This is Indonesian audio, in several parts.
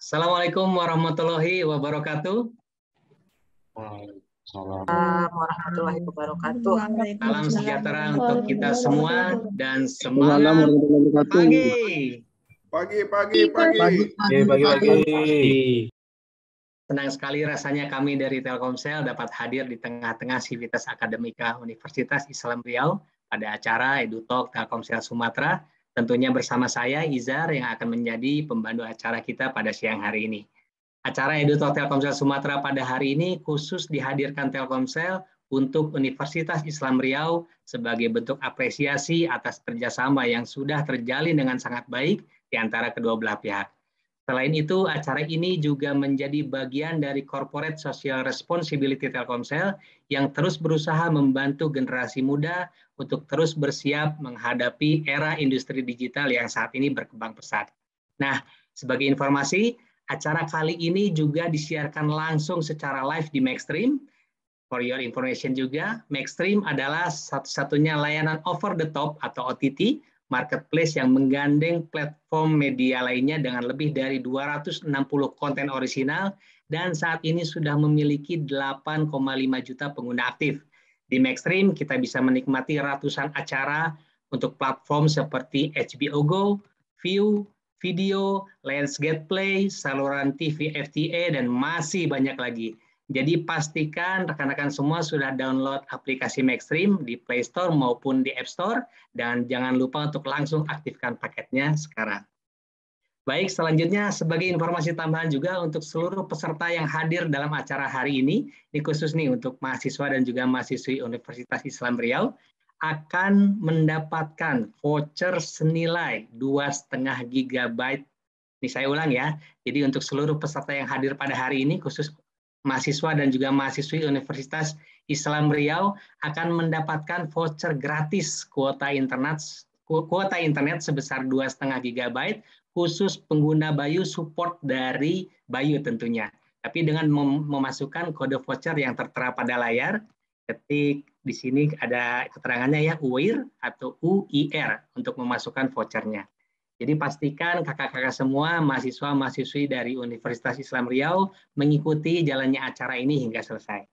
Assalamualaikum warahmatullahi wabarakatuh. Warahmatullahi wabarakatuh. Salam sejahtera untuk kita semua dan Waalaikumsalam semangat warahmatullahi wabarakatuh. pagi. Senang sekali rasanya kami dari Telkomsel dapat hadir di tengah-tengah Sivitas Akademika Universitas Islam Riau pada acara EduTalk Telkomsel Sumatera, tentunya bersama saya Izar yang akan menjadi pembantu acara kita pada siang hari ini. Acara EduTalk Telkomsel Sumatera pada hari ini khusus dihadirkan Telkomsel untuk Universitas Islam Riau sebagai bentuk apresiasi atas kerjasama yang sudah terjalin dengan sangat baik di antara kedua belah pihak. Selain itu, acara ini juga menjadi bagian dari Corporate Social Responsibility Telkomsel yang terus berusaha membantu generasi muda untuk terus bersiap menghadapi era industri digital yang saat ini berkembang pesat. Nah, sebagai informasi, acara kali ini juga disiarkan langsung secara live di Maxstream. For your information juga, Maxstream adalah satu-satunya layanan over the top atau OTT marketplace yang menggandeng platform media lainnya dengan lebih dari 260 konten orisinal dan saat ini sudah memiliki 8,5 juta pengguna aktif. Di Maxstream kita bisa menikmati ratusan acara untuk platform seperti HBO Go, View, Video, Lionsgate Play, saluran TV FTA, dan masih banyak lagi. Jadi pastikan rekan-rekan semua sudah download aplikasi Maxstream di Play Store maupun di App Store dan jangan lupa untuk langsung aktifkan paketnya sekarang. Baik, selanjutnya sebagai informasi tambahan juga untuk seluruh peserta yang hadir dalam acara hari ini khusus nih untuk mahasiswa dan juga mahasiswi Universitas Islam Riau, akan mendapatkan voucher senilai 2,5 GB. Ini saya ulang ya, jadi untuk seluruh peserta yang hadir pada hari ini khusus mahasiswa dan juga mahasiswi Universitas Islam Riau akan mendapatkan voucher gratis kuota internet sebesar 2,5 GB khusus pengguna Bayu, support dari Bayu tentunya. Tapi dengan memasukkan kode voucher yang tertera pada layar, ketik di sini ada keterangannya ya UIR atau UIR untuk memasukkan vouchernya. Jadi pastikan kakak-kakak semua mahasiswa-mahasiswi dari Universitas Islam Riau mengikuti jalannya acara ini hingga selesai.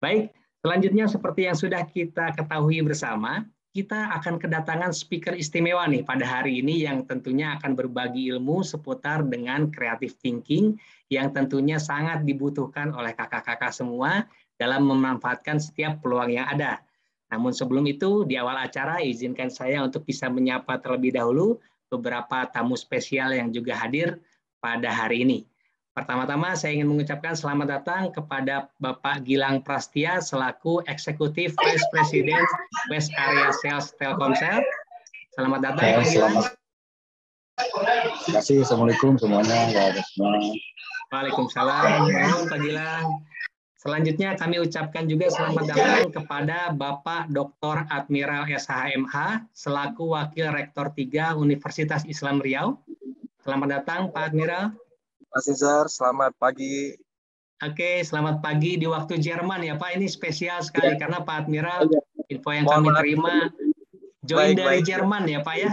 Baik, selanjutnya seperti yang sudah kita ketahui bersama, kita akan kedatangan speaker istimewa nih pada hari ini yang tentunya akan berbagi ilmu seputar dengan creative thinking yang tentunya sangat dibutuhkan oleh kakak-kakak semua dalam memanfaatkan setiap peluang yang ada. Namun sebelum itu, di awal acara izinkan saya untuk bisa menyapa terlebih dahulu beberapa tamu spesial yang juga hadir pada hari ini. Pertama-tama saya ingin mengucapkan selamat datang kepada Bapak Gilang Prastia selaku Eksekutif Vice President West Area Sales Telkomsel. Selamat datang Pak Gilang. Terima kasih. Assalamualaikum semuanya. Waalaikumsalam. Pak Gilang. Selanjutnya kami ucapkan juga selamat datang kepada Bapak Dr. Admiral SHMH selaku Wakil Rektor 3 Universitas Islam Riau. Selamat datang Pak Admiral. Mas Izar, selamat pagi. Oke, selamat pagi di waktu Jerman ya Pak. Ini spesial sekali karena Pak Admiral info yang kami terima join dari Jerman ya Pak ya.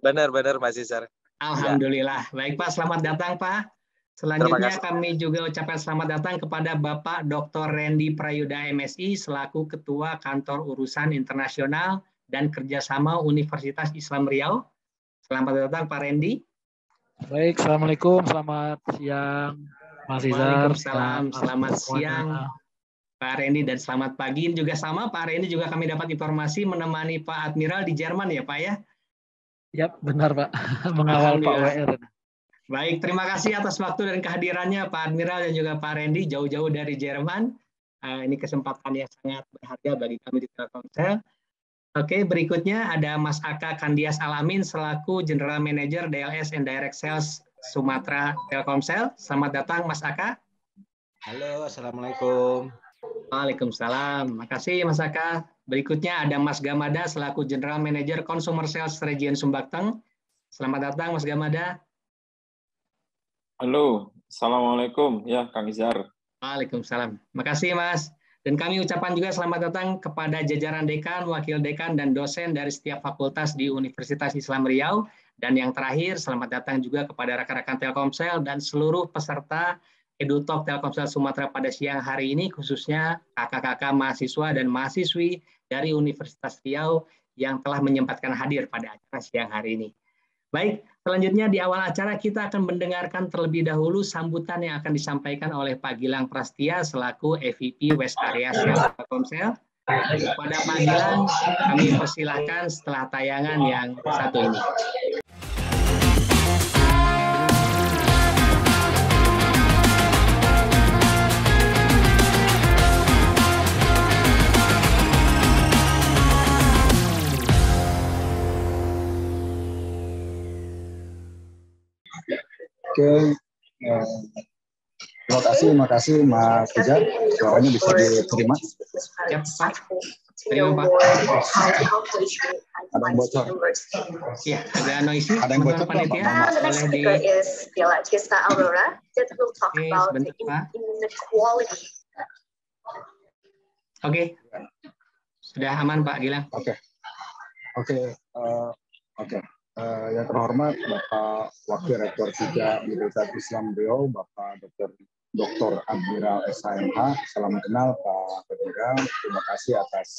Benar Mas Izar. Alhamdulillah. Baik Pak, selamat datang Pak. Selanjutnya kami juga ucapkan selamat datang kepada Bapak Dr. Randy Prayuda MSI selaku Ketua Kantor Urusan Internasional dan Kerjasama Universitas Islam Riau. Selamat datang Pak Randy. Baik, Assalamualaikum, selamat siang Mas Izar. Waalaikumsalam, selamat siang Pak Randy dan selamat pagi. Juga sama Pak Randy juga kami dapat informasi menemani Pak Admiral di Jerman ya Pak ya? Ya benar Pak, mengawal Pak WR. Baik, terima kasih atas waktu dan kehadirannya Pak Admiral dan juga Pak Randy jauh-jauh dari Jerman. Ini kesempatan yang sangat berharga bagi kami di Telkomsel. Oke, berikutnya ada Mas Aka Kandias Alamin selaku General Manager DLS and Direct Sales Sumatera Telkomsel. Selamat datang Mas Aka. Halo, Assalamualaikum. Waalaikumsalam. Makasih Mas Aka. Berikutnya ada Mas Gamada selaku General Manager Consumer Sales Region Sumbakteng. Selamat datang Mas Gamada. Halo, Assalamualaikum. Ya, Kang Izar. Waalaikumsalam. Makasih, Mas. Dan kami ucapkan juga selamat datang kepada jajaran dekan, wakil dekan, dan dosen dari setiap fakultas di Universitas Islam Riau, Dan yang terakhir, selamat datang juga kepada rekan-rekan Telkomsel dan seluruh peserta EduTalk Telkomsel Sumatera pada siang hari ini, khususnya kakak-kakak mahasiswa dan mahasiswi dari Universitas Riau yang telah menyempatkan hadir pada acara siang hari ini. Baik, selanjutnya di awal acara kita akan mendengarkan terlebih dahulu sambutan yang akan disampaikan oleh Pak Gilang Prastia selaku EVP West Area Sales Telkomsel. Kepada Pak Gilang, kami persilahkan setelah tayangan yang satu ini. Oke, terima kasih Mas Fajar. Suaranya bisa diterima. Ya, Pak. Terima, Pak. Ada yang bocor. Ya, ada noisy. Ada yang bocor, Pak. Panitia. The next speaker is Beatrice Aurora that will talk Oke, about sebentar, Pak. inequality. Oke. Sudah aman, Pak Gilang? Oke. Yang terhormat Bapak Wakil Rektor 3 Universitas Islam Riau, Bapak Dr. Admiral SHMH. Salam kenal Pak Admiral. Terima kasih atas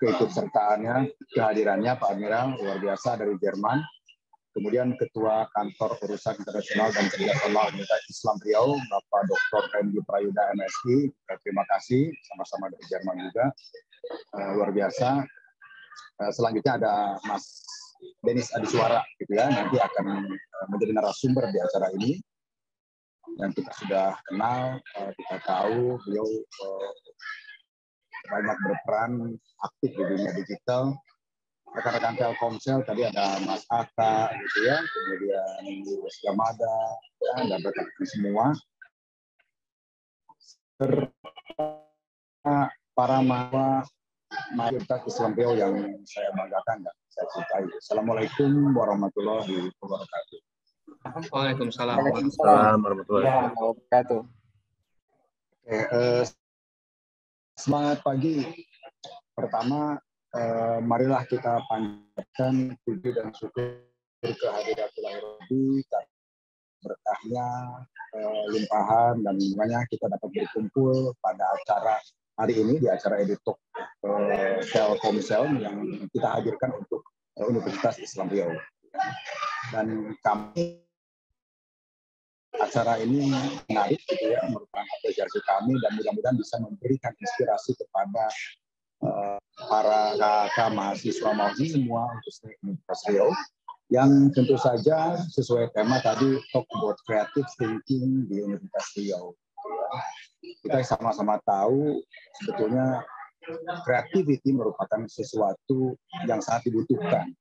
keikutsertaannya, kehadirannya Pak Admiral, luar biasa dari Jerman. Kemudian Ketua Kantor Urusan Internasional dan Kerjasama Universitas Islam Riau, Bapak Dr. Randy Prayuda MSI. Terima kasih, sama-sama dari Jerman juga. Luar biasa. Selanjutnya ada Mas Denis Adiswara, gitu ya, nanti akan menjadi narasumber di acara ini. Dan kita sudah kenal, kita tahu beliau banyak berperan aktif di dunia digital. Rekan-rekan Telkomsel tadi ada Mas Aka, gitu ya, kemudian Mas Gamada, ya, dan rekan-rekan semua. Serta para mahasiswa Universitas Islam Riau yang saya banggakan dan saya cintai. Assalamualaikum warahmatullahi wabarakatuh. Waalaikumsalam. Waalaikumsalam warahmatullahi wabarakatuh. Semangat pagi. Pertama, marilah kita panjatkan puji dan syukur kehadirat Ilahi, berkahnya, limpahan dan semuanya kita dapat berkumpul pada acara hari ini di acara EduTalk Telkomsel yang kita hadirkan untuk Universitas Islam Riau. Dan kami acara ini menarik, gitu ya, merupakan apresiasi kami dan mudah-mudahan bisa memberikan inspirasi kepada para kakak mahasiswa semua Universitas Riau yang tentu saja sesuai tema tadi talk about creative thinking di Universitas Riau. Kita sama-sama tahu sebetulnya creativity merupakan sesuatu yang sangat dibutuhkan.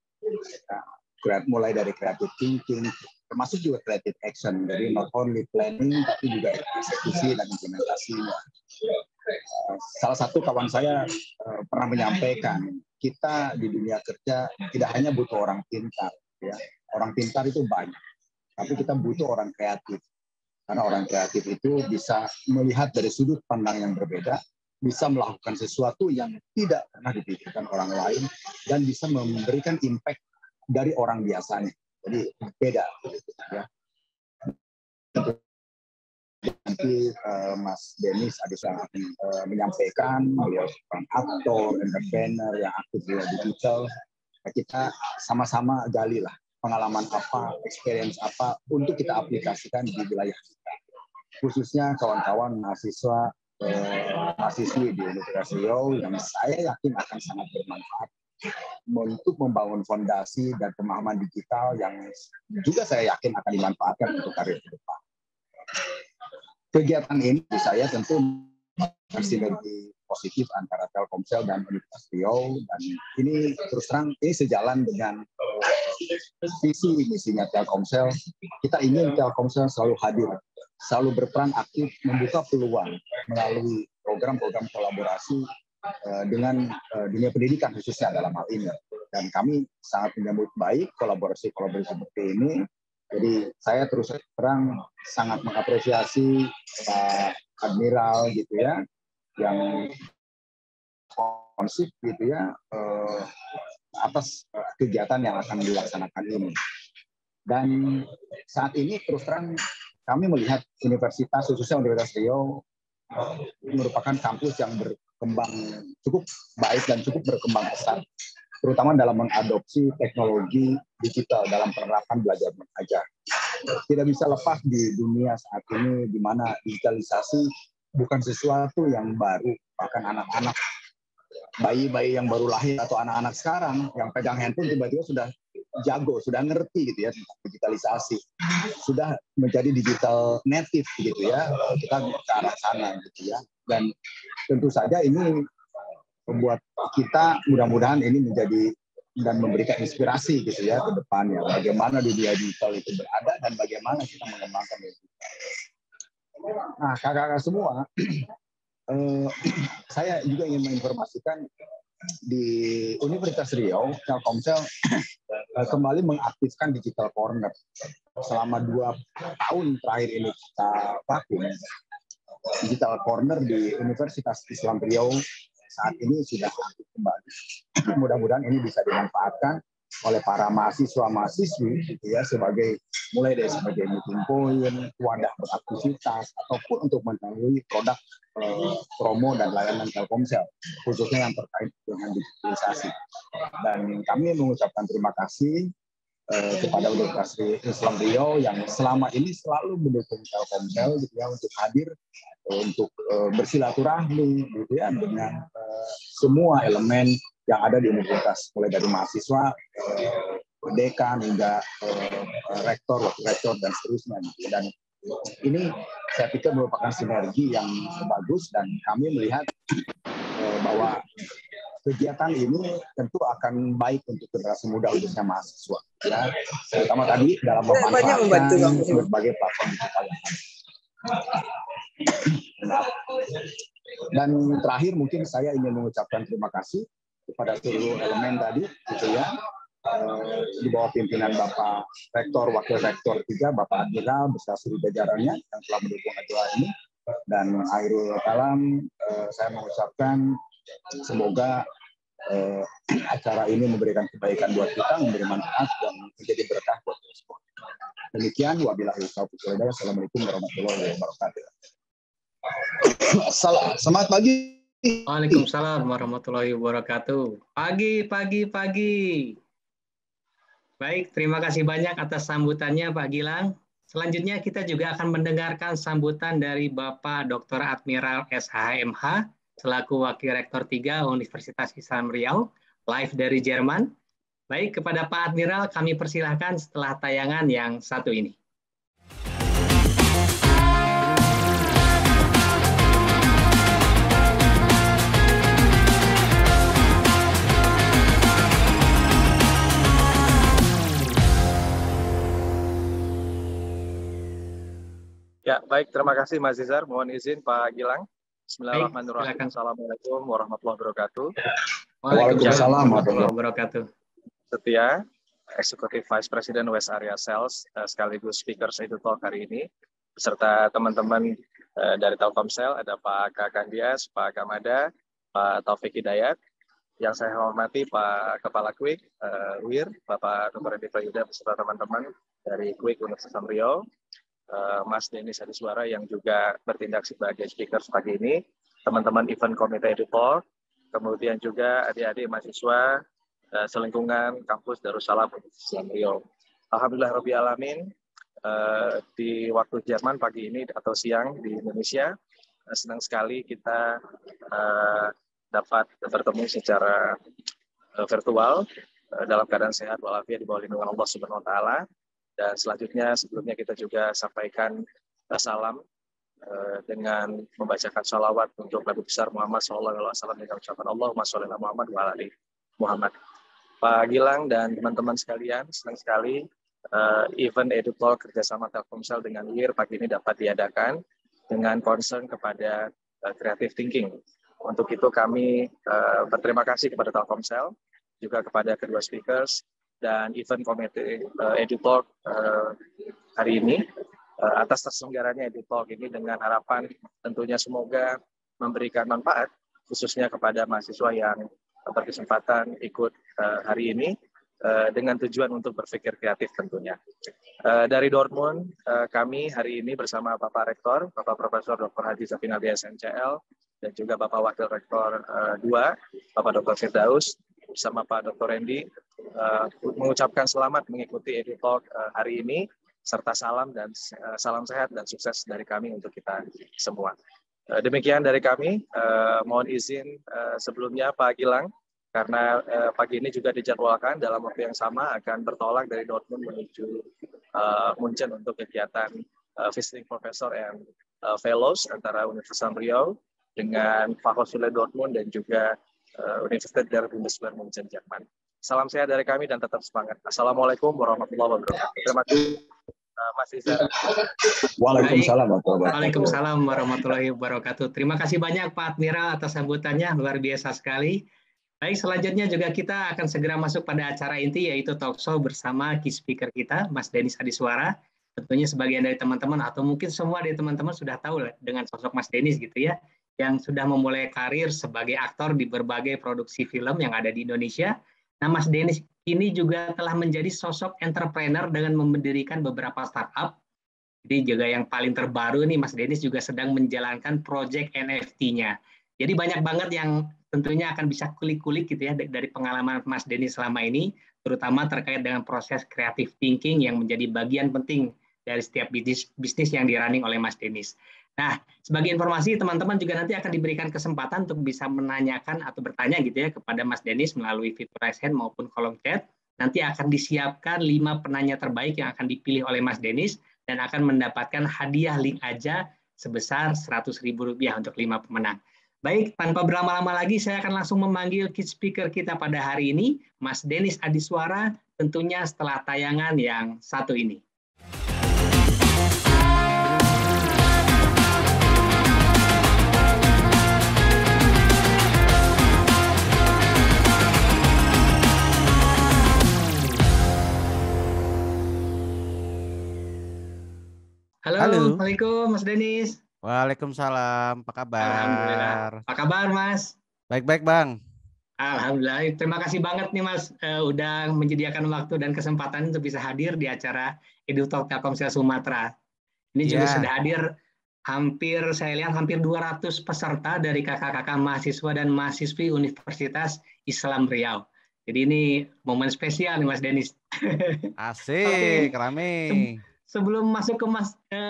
Mulai dari creative thinking, termasuk juga creative action. Jadi not only planning, tapi juga eksekusi dan implementasinya. Salah satu kawan saya pernah menyampaikan, kita di dunia kerja tidak hanya butuh orang pintar. Ya. Orang pintar itu banyak, tapi kita butuh orang kreatif. Karena orang kreatif itu bisa melihat dari sudut pandang yang berbeda, bisa melakukan sesuatu yang tidak pernah dipikirkan orang lain, dan bisa memberikan impact dari orang biasanya. Jadi beda. Ya. Nanti Mas Denis Adiswara akan menyampaikan, beliau seorang aktor, entrepreneur yang aktif di digital. Kita sama-sama gali lah pengalaman apa, experience apa untuk kita aplikasikan di wilayah kita. Khususnya kawan-kawan mahasiswa, mahasiswi di Universitas Riau yang saya yakin akan sangat bermanfaat untuk membangun fondasi dan pemahaman digital yang juga saya yakin akan dimanfaatkan untuk karir ke depan. Kegiatan ini saya tentu bersinergi positif antara Telkomsel dan Universitas Riau, dan ini terus terang ini sejalan dengan visi misinya Telkomsel. Kita ingin Telkomsel selalu hadir, selalu berperan aktif membuka peluang melalui program-program kolaborasi dengan dunia pendidikan khususnya dalam hal ini. Dan kami sangat menyambut baik kolaborasi-kolaborasi seperti ini. Jadi saya terus terang sangat mengapresiasi Pak Admiral, gitu ya, yang konsep, gitu ya, atas kegiatan yang akan dilaksanakan ini. Dan saat ini terus terang kami melihat universitas, khususnya Universitas Riau, merupakan kampus yang berkembang cukup baik dan cukup berkembang pesat, terutama dalam mengadopsi teknologi digital dalam penerapan belajar mengajar. Tidak bisa lepas di dunia saat ini di mana digitalisasi bukan sesuatu yang baru, bahkan anak-anak, bayi-bayi yang baru lahir atau anak-anak sekarang yang pegang handphone tiba-tiba sudah jago, sudah ngerti gitu ya tentang digitalisasi, sudah menjadi digital native gitu ya, kita ke arah sana gitu ya. Dan tentu saja ini membuat kita mudah-mudahan ini menjadi dan memberikan inspirasi gitu ya ke depannya, bagaimana dunia digital itu berada dan bagaimana kita mengembangkan itu. Nah, kakak-kakak semua, saya juga ingin menginformasikan di Universitas Riau, Telkomsel kembali mengaktifkan Digital Corner. Selama 2 tahun terakhir ini kita vakum, Digital Corner di Universitas Islam Riau saat ini sudah aktif kembali. Mudah-mudahan ini bisa dimanfaatkan oleh para mahasiswa-mahasiswi gitu ya, mulai dari sebagai meeting point, wadah beraktivitas, ataupun untuk mengetahui produk promo dan layanan Telkomsel, khususnya yang terkait dengan digitalisasi. Dan kami mengucapkan terima kasih kepada Universitas Islam Riau yang selama ini selalu mendukung Telkomsel gitu ya, untuk hadir untuk bersilaturahmi gitu ya dengan semua elemen yang ada di universitas, mulai dari mahasiswa, dekan hingga rektor, wakil rektor dan seterusnya gitu. Dan ini saya pikir merupakan sinergi yang bagus dan kami melihat bahwa kegiatan ini tentu akan baik untuk generasi muda khususnya mahasiswa ya, terutama tadi dalam memanfaatkan berbagai platform digital yang ada. Dan terakhir mungkin saya ingin mengucapkan terima kasih kepada seluruh elemen tadi gitu ya, di bawah pimpinan Bapak Rektor, Wakil Rektor 3, Bapak Admiral beserta seluruh jajarannya yang telah mendukung acara ini. Dan akhirul kalam, saya mengucapkan semoga acara ini memberikan kebaikan buat kita, memberi manfaat dan menjadi berkah buat kita semua. Demikian, wabillahi taufiq wal hidayah. Assalamualaikum warahmatullahi wabarakatuh. Selamat pagi. Waalaikumsalam warahmatullahi wabarakatuh. Pagi. Baik, terima kasih banyak atas sambutannya Pak Gilang. Selanjutnya kita juga akan mendengarkan sambutan dari Bapak Dr. Admiral SHMH selaku Wakil Rektor 3 Universitas Islam Riau, live dari Jerman. Baik, kepada Pak Admiral kami persilahkan setelah tayangan yang satu ini. Ya, baik. Terima kasih Mas Izar. Mohon izin Pak Gilang. Bismillahirrahmanirrahim. Assalamualaikum warahmatullahi wabarakatuh. Waalaikumsalam warahmatullahi wabarakatuh. Setia, Executive Vice President West Area Sales, sekaligus speaker Edu Talk hari ini, beserta teman-teman dari Telkomsel, ada Pak Kakandias, Pak Kamada, Pak Taufik Hidayat, yang saya hormati Pak Kepala Quick, Wir, Bapak Dr. Edi Prayuda, beserta teman-teman dari Quick Universitas Islam Riau, Mas Denis Adiswara yang juga bertindak sebagai speaker pagi ini, teman-teman event komite Edu Talk, kemudian juga adik-adik mahasiswa selingkungan kampus Darussalam Islam Riau. Alhamdulillah Rabbil Alamin, di waktu Jerman pagi ini atau siang di Indonesia, senang sekali kita dapat bertemu secara virtual dalam keadaan sehat walafiat di bawah lindungan Allah Subhanahu wa taala. Dan selanjutnya sebelumnya kita juga sampaikan salam dengan membacakan sholawat untuk Nabi besar Muhammad SAW dengan ucapan Allahumma sholli ala Muhammad wa ala ali Muhammad. Pak Gilang dan teman-teman sekalian, senang sekali event Edu Talk kerjasama Telkomsel dengan WIR pagi ini dapat diadakan dengan concern kepada creative thinking. Untuk itu kami berterima kasih kepada Telkomsel, juga kepada kedua speakers dan event komite Edu Talk hari ini atas terselenggaranya Edu Talk ini dengan harapan tentunya semoga memberikan manfaat khususnya kepada mahasiswa yang berkesempatan ikut hari ini dengan tujuan untuk berpikir kreatif tentunya. Dari Dortmund, kami hari ini bersama Bapak Rektor, Bapak Profesor Dr. Haji Safinadi SMCL, dan juga Bapak Wakil Rektor 2, Bapak Dr. Firdaus, bersama Pak Dr. Randy, mengucapkan selamat mengikuti EduTalk hari ini, serta salam sehat dan sukses dari kami untuk kita semua. Demikian dari kami, mohon izin sebelumnya Pak Gilang, karena pagi ini juga dijadwalkan dalam waktu yang sama akan bertolak dari Dortmund menuju Munchen untuk kegiatan visiting professor and fellows antara Universitas Riau dengan Fachhochschule Dortmund dan juga Universitas der Bundeswehr Munchen, Jerman. Salam sehat dari kami dan tetap semangat. Assalamualaikum warahmatullahi wabarakatuh. Terima kasih, Mas Izan. Waalaikumsalam warahmatullahi wabarakatuh. Terima kasih banyak Pak Admiral atas sambutannya, luar biasa sekali. Baik, selanjutnya juga kita akan segera masuk pada acara inti, yaitu talk show bersama key speaker kita, Mas Denis Adiswara. Tentunya sebagian dari teman-teman atau mungkin semua dari teman-teman sudah tahu dengan sosok Mas Denis gitu ya, yang sudah memulai karir sebagai aktor di berbagai produksi film yang ada di Indonesia. Nah, Mas Denis ini juga telah menjadi sosok entrepreneur dengan mendirikan beberapa startup. Jadi juga yang paling terbaru nih, Mas Denis juga sedang menjalankan project NFT-nya. Jadi banyak banget yang tentunya akan bisa kulik-kulik gitu ya dari pengalaman Mas Denis selama ini, terutama terkait dengan proses creative thinking yang menjadi bagian penting dari setiap bisnis yang di-running oleh Mas Denis. Nah, sebagai informasi, teman-teman juga nanti akan diberikan kesempatan untuk bisa menanyakan atau bertanya gitu ya kepada Mas Denis melalui fitur raise hand maupun kolom chat. Nanti akan disiapkan 5 penanya terbaik yang akan dipilih oleh Mas Denis dan akan mendapatkan hadiah link aja sebesar Rp100.000 untuk 5 pemenang. Baik, tanpa berlama-lama lagi, saya akan langsung memanggil key speaker kita pada hari ini, Mas Denis Adiswara, tentunya setelah tayangan yang satu ini. Halo, Assalamualaikum Mas Denis. Waalaikumsalam, apa kabar? Alhamdulillah. Apa kabar, Mas? Baik-baik, Bang. Alhamdulillah. Terima kasih banget nih, Mas, udah menyediakan waktu dan kesempatan untuk bisa hadir di acara EduTalk Telkomsel Sumatera. Ini juga sudah hadir saya lihat hampir 200 peserta dari kakak-kakak mahasiswa dan mahasiswi Universitas Islam Riau. Jadi ini momen spesial nih, Mas Denis. Asik, rame. Sebelum masuk ke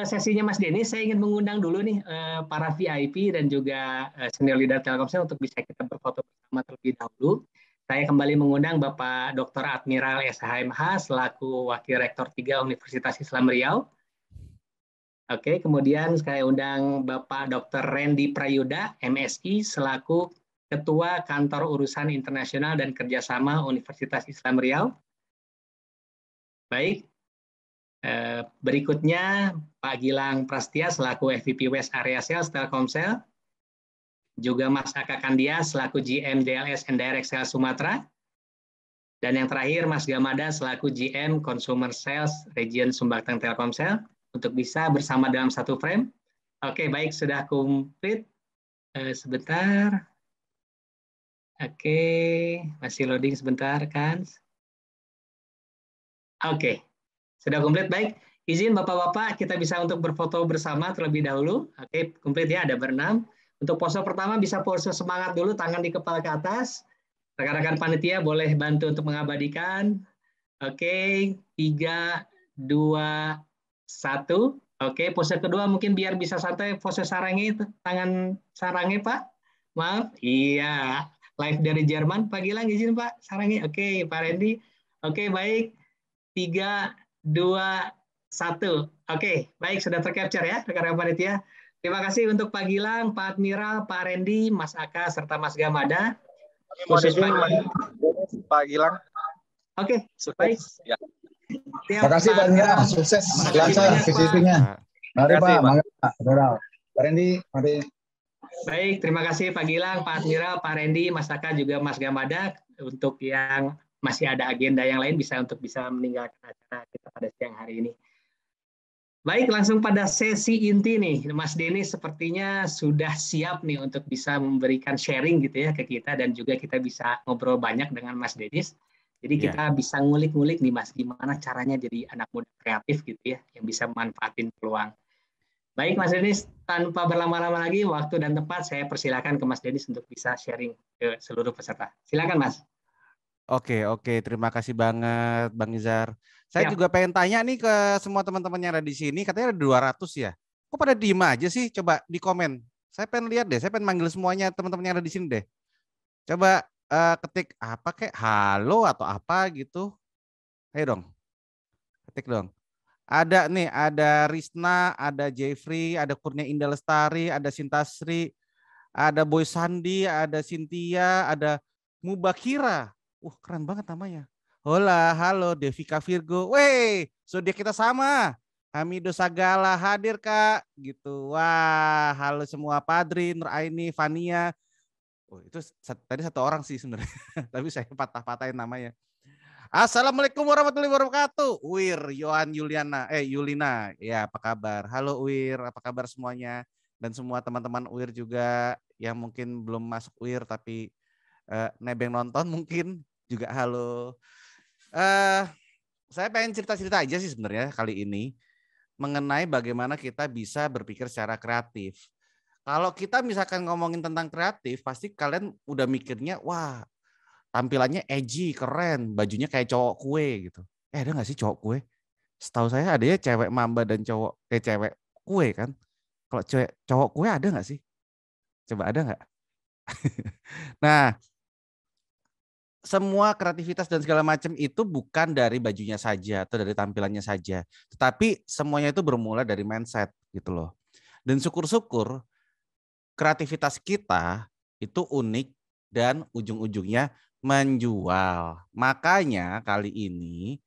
sesinya Mas Denis, saya ingin mengundang dulu nih para VIP dan juga senior leader Telkomsel untuk bisa kita berfoto bersama terlebih dahulu. Saya kembali mengundang Bapak Dr. Admiral SHMH selaku Wakil Rektor 3 Universitas Islam Riau. Oke, kemudian saya undang Bapak Dr. Randy Prayuda, MSI, selaku Ketua Kantor Urusan Internasional dan Kerjasama Universitas Islam Riau. Baik. Berikutnya Pak Gilang Prastia selaku FVP West Area Sales Telkomsel, juga Mas Aka Kandia selaku GM JLS and Direct Sales Sumatera, dan yang terakhir Mas Gamada selaku GM Consumer Sales Region Sumbaktang Telkomsel untuk bisa bersama dalam satu frame. Oke, baik, sudah komplit. Sebentar. Oke, masih loading sebentar kan? Oke. Sudah komplit, baik. Izin Bapak-Bapak, kita bisa untuk berfoto bersama terlebih dahulu. Oke, komplit ya, ada berenam. Untuk pose pertama bisa pose semangat dulu, tangan di kepala ke atas. Rekan-rekan panitia boleh bantu untuk mengabadikan. Oke, 3, 2, 1. Oke, pose kedua mungkin biar bisa santai, pose sarangnya itu. Tangan sarangnya, Pak. Maaf. Iya, live dari Jerman. Pak Gilang, izin Pak, sarangnya. Oke, Pak Randy. Oke, baik. 3, 2, 1. Oke, baik, sudah tercapture ya rekan-rekan panitia. Terima kasih untuk Pak Gilang, Pak Admiral, Pak Randy, Mas Aka, serta Mas Gamada. Khusus Pak Gilang. Oke, baik. Ya. Terima kasih Pak Admiral, sukses lancar visitnya. Mari Pak Admiral. Pak Randy, mari. Baik, terima kasih Pak Gilang, Pak Admiral, Pak Randy, Mas Aka, juga Mas Gamada. Untuk yang masih ada agenda yang lain bisa meninggalkan acara kita pada siang hari ini. Baik, langsung pada sesi inti nih. Mas Denny sepertinya sudah siap nih untuk bisa memberikan sharing gitu ya ke kita dan juga kita bisa ngobrol banyak dengan Mas Denis. Jadi Ya. kita bisa ngulik-ngulik nih Mas, gimana caranya jadi anak muda kreatif gitu ya, yang bisa memanfaatin peluang. Baik Mas Denis, tanpa berlama-lama lagi, waktu dan tempat saya persilakan ke Mas Denis untuk bisa sharing ke seluruh peserta. Silakan Mas. Oke, terima kasih banget Bang Izar. Saya Siap. juga pengen tanya nih ke semua teman-teman yang ada di sini, katanya ada 200 ya. Kok pada diem aja sih? Coba di komen. Saya pengen lihat deh, saya pengen manggil semuanya teman-teman yang ada di sini deh. Coba ketik apa kayak halo atau apa gitu. Ayo dong, ketik dong. Ada nih, ada Risna, ada Jeffrey, ada Kurnia Indah Lestari, ada Sintasri, ada Boy Sandi, ada Cynthia, ada Mubakira. Keren banget namanya. Hola, halo Devika Virgo. Wey, zodiak kita sama. Hamido Sagala hadir Kak. Gitu. Wah, halo semua Padri, Nuraini, Fania. Itu tadi satu orang sih sebenarnya. Tapi saya patah-patahin namanya. Assalamualaikum warahmatullahi wabarakatuh. Wir, Yohan Yulina. Ya, apa kabar? Halo Wir, apa kabar semuanya? Dan semua teman-teman UIR juga yang mungkin belum masuk UIR tapi nebeng nonton mungkin juga halo. Saya pengen cerita-cerita aja sih sebenarnya kali ini mengenai bagaimana kita bisa berpikir secara kreatif. Kalau kita misalkan ngomongin tentang kreatif, pasti kalian udah mikirnya, wah tampilannya edgy, keren, bajunya kayak cowok kue gitu. Ada nggak sih cowok kue? Setahu saya ada ya cewek mamba dan cewek kue kan. Kalau cowok kue ada nggak sih? Coba ada nggak? Nah, semua kreativitas dan segala macam itu bukan dari bajunya saja atau dari tampilannya saja, tetapi semuanya itu bermula dari mindset gitu loh. Dan syukur-syukur kreativitas kita itu unik dan ujung-ujungnya menjual. Makanya kali ini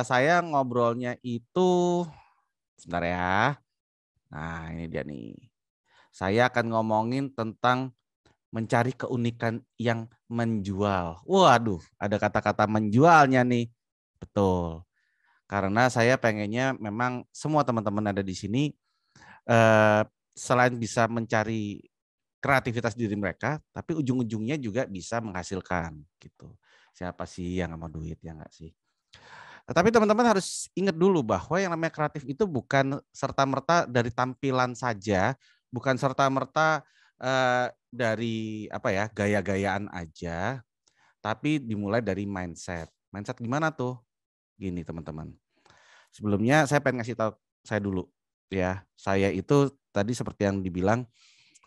saya ngobrolnya itu sebentar ya. Nah, ini dia nih. Saya akan ngomongin tentang mencari keunikan yang menjual. Waduh, ada kata-kata menjualnya nih. Betul. Karena saya pengennya memang semua teman-teman ada di sini selain bisa mencari kreativitas diri mereka, tapi ujung-ujungnya juga bisa menghasilkan gitu. Siapa sih yang mau duit ya nggak sih? Tapi teman-teman harus ingat dulu bahwa yang namanya kreatif itu bukan serta-merta dari tampilan saja, bukan serta-merta dari apa ya gaya-gayaan aja, tapi dimulai dari mindset. Mindset gimana tuh? Gini teman-teman. Sebelumnya saya pengen ngasih tahu saya dulu ya. Saya itu tadi seperti yang dibilang,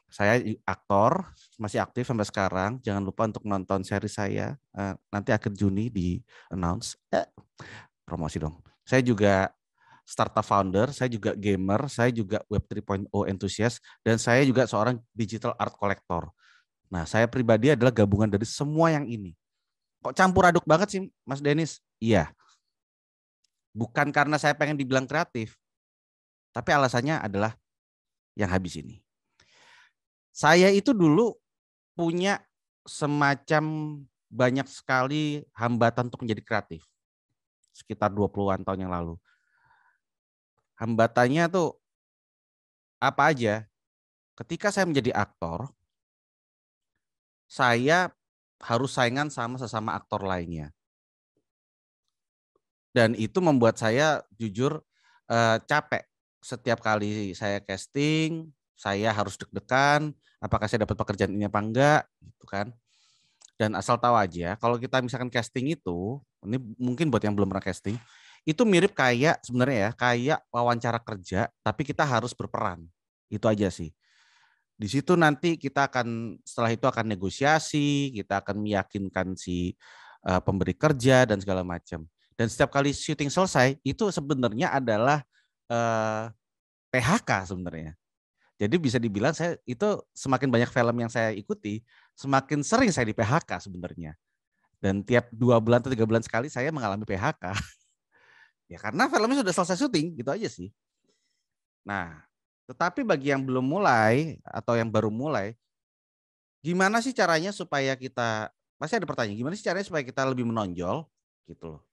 saya aktor, masih aktif sampai sekarang. Jangan lupa untuk nonton seri saya. Nanti akhir Juni di announce. Promosi dong. Saya juga startup founder, saya juga gamer, saya juga Web 3.0 enthusiast, dan saya juga seorang digital art collector. Nah, saya pribadi adalah gabungan dari semua yang ini. Kok campur aduk banget sih, Mas Denis? Iya. Bukan karena saya pengen dibilang kreatif, tapi alasannya adalah yang habis ini. Saya itu dulu punya semacam banyak sekali hambatan untuk menjadi kreatif. Sekitar 20-an tahun yang lalu. Hambatannya tuh apa aja? Ketika saya menjadi aktor, saya harus saingan sama sesama aktor lainnya. Dan itu membuat saya jujur capek. Setiap kali saya casting, saya harus deg-degan, apakah saya dapat pekerjaan ini apa enggak, gitu kan. Dan asal tahu aja, kalau kita misalkan casting itu, ini mungkin buat yang belum pernah casting, itu mirip kayak sebenarnya ya, kayak wawancara kerja, tapi kita harus berperan. Itu aja sih. Di situ nanti kita akan, setelah itu akan negosiasi, kita akan meyakinkan si pemberi kerja dan segala macam. Dan setiap kali syuting selesai, itu sebenarnya adalah PHK sebenarnya. Jadi bisa dibilang saya itu semakin banyak film yang saya ikuti, semakin sering saya di PHK sebenarnya. Dan tiap 2 bulan atau 3 bulan sekali saya mengalami PHK. Ya karena filmnya sudah selesai syuting, gitu aja sih. Nah, tetapi bagi yang belum mulai atau yang baru mulai, gimana sih caranya supaya kita, pasti ada pertanyaan, gimana sih caranya supaya kita lebih menonjol gitu loh.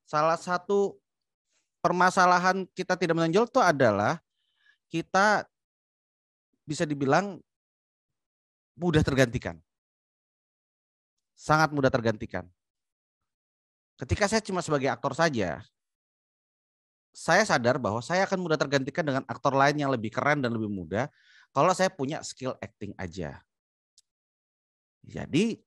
Salah satu permasalahan kita tidak menonjol itu adalah kita bisa dibilang mudah tergantikan. Sangat mudah tergantikan. Ketika saya cuma sebagai aktor saja, saya sadar bahwa saya akan mudah tergantikan dengan aktor lain yang lebih keren dan lebih muda kalau saya punya skill acting aja. Jadi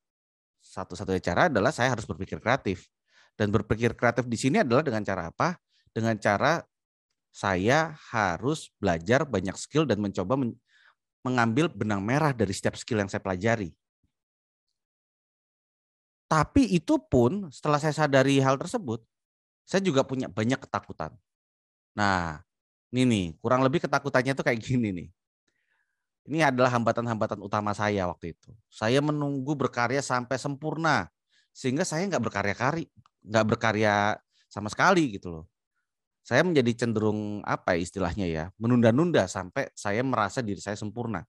satu-satunya cara adalah saya harus berpikir kreatif. Dan berpikir kreatif di sini adalah dengan cara apa? Dengan cara saya harus belajar banyak skill dan mencoba mengambil benang merah dari setiap skill yang saya pelajari. Tapi itu pun setelah saya sadari hal tersebut, saya juga punya banyak ketakutan. Nah, ini nih, kurang lebih ketakutannya tuh kayak gini nih. Ini adalah hambatan-hambatan utama saya waktu itu. Saya menunggu berkarya sampai sempurna, sehingga saya nggak berkarya sama sekali gitu loh. Saya menjadi cenderung apa istilahnya ya, menunda-nunda sampai saya merasa diri saya sempurna.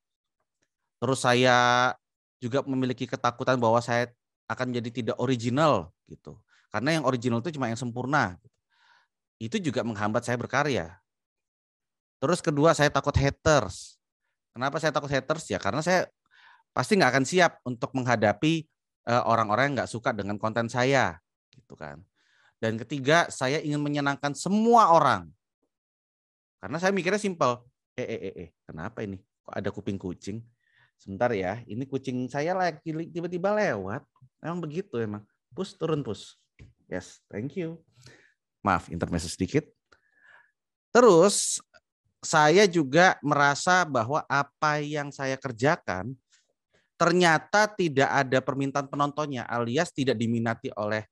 Terus saya juga memiliki ketakutan bahwa saya akan menjadi tidak original gitu. Karena yang original itu cuma yang sempurna. Itu juga menghambat saya berkarya. Terus kedua, saya takut haters. Kenapa saya takut haters? Ya karena saya pasti nggak akan siap untuk menghadapi orang-orang yang nggak suka dengan konten saya, gitu kan. Dan ketiga, saya ingin menyenangkan semua orang. Karena saya mikirnya simpel. Kenapa ini? Kok ada kuping kucing? Sebentar ya, ini kucing saya lagi tiba-tiba lewat. Emang begitu emang. Push turun push. Yes, thank you. Maaf, intermezzo sedikit. Terus saya juga merasa bahwa apa yang saya kerjakan ternyata tidak ada permintaan penontonnya, alias tidak diminati oleh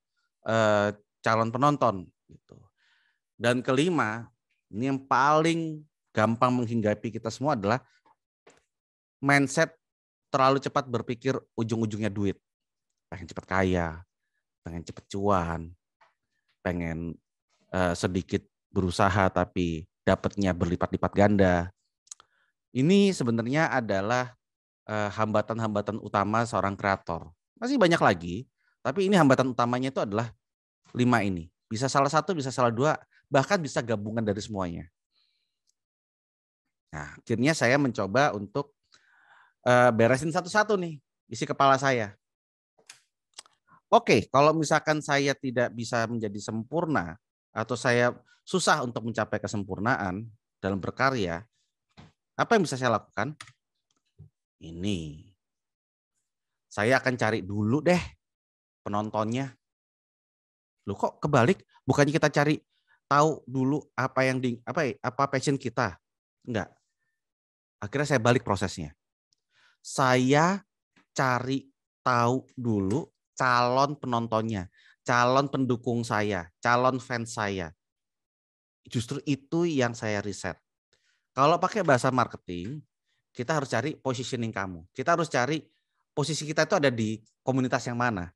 calon penonton. Gitu. Dan kelima, ini yang paling gampang menghinggapi kita semua adalah mindset terlalu cepat berpikir ujung-ujungnya duit. Pengen cepat kaya, pengen cepat cuan, pengen sedikit berusaha tapi dapatnya berlipat-lipat ganda. Ini sebenarnya adalah hambatan-hambatan utama seorang kreator. Masih banyak lagi, tapi ini hambatan utamanya itu adalah 5 ini. Bisa salah satu, bisa salah 2, bahkan bisa gabungan dari semuanya. Nah, akhirnya saya mencoba untuk beresin satu-satu nih isi kepala saya. Oke, kalau misalkan saya tidak bisa menjadi sempurna atau saya susah untuk mencapai kesempurnaan dalam berkarya, apa yang bisa saya lakukan? Ini. Saya akan cari dulu deh penontonnya. Loh kok kebalik? Bukannya kita cari tahu dulu apa yang apa passion kita? Enggak. Akhirnya saya balik prosesnya. Saya cari tahu dulu calon penontonnya, calon pendukung saya, calon fans saya. Justru itu yang saya riset. Kalau pakai bahasa marketing, kita harus cari positioning kamu. Kita harus cari posisi kita itu ada di komunitas yang mana.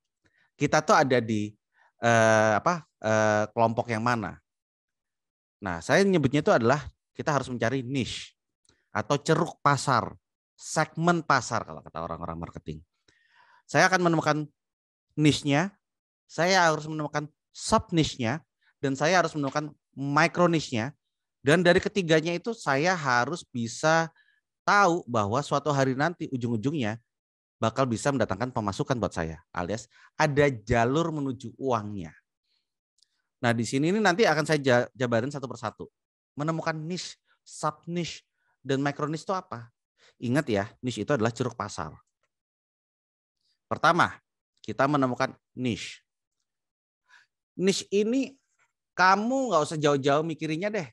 Kita tuh ada di kelompok yang mana. Nah, saya nyebutnya itu adalah kita harus mencari niche atau ceruk pasar, segmen pasar kalau kata orang-orang marketing. Saya akan menemukan niche-nya, saya harus menemukan sub niche-nya, dan saya harus menemukan micro niche-nya. Dan dari ketiganya itu saya harus bisa tahu bahwa suatu hari nanti ujung-ujungnya bakal bisa mendatangkan pemasukan buat saya, alias ada jalur menuju uangnya. Nah, di sini ini nanti akan saya jabarin satu persatu. Menemukan niche, sub niche, dan micro niche itu apa? Ingat ya, niche itu adalah ceruk pasar. Pertama, kita menemukan niche. Niche ini kamu nggak usah jauh-jauh mikirinnya deh.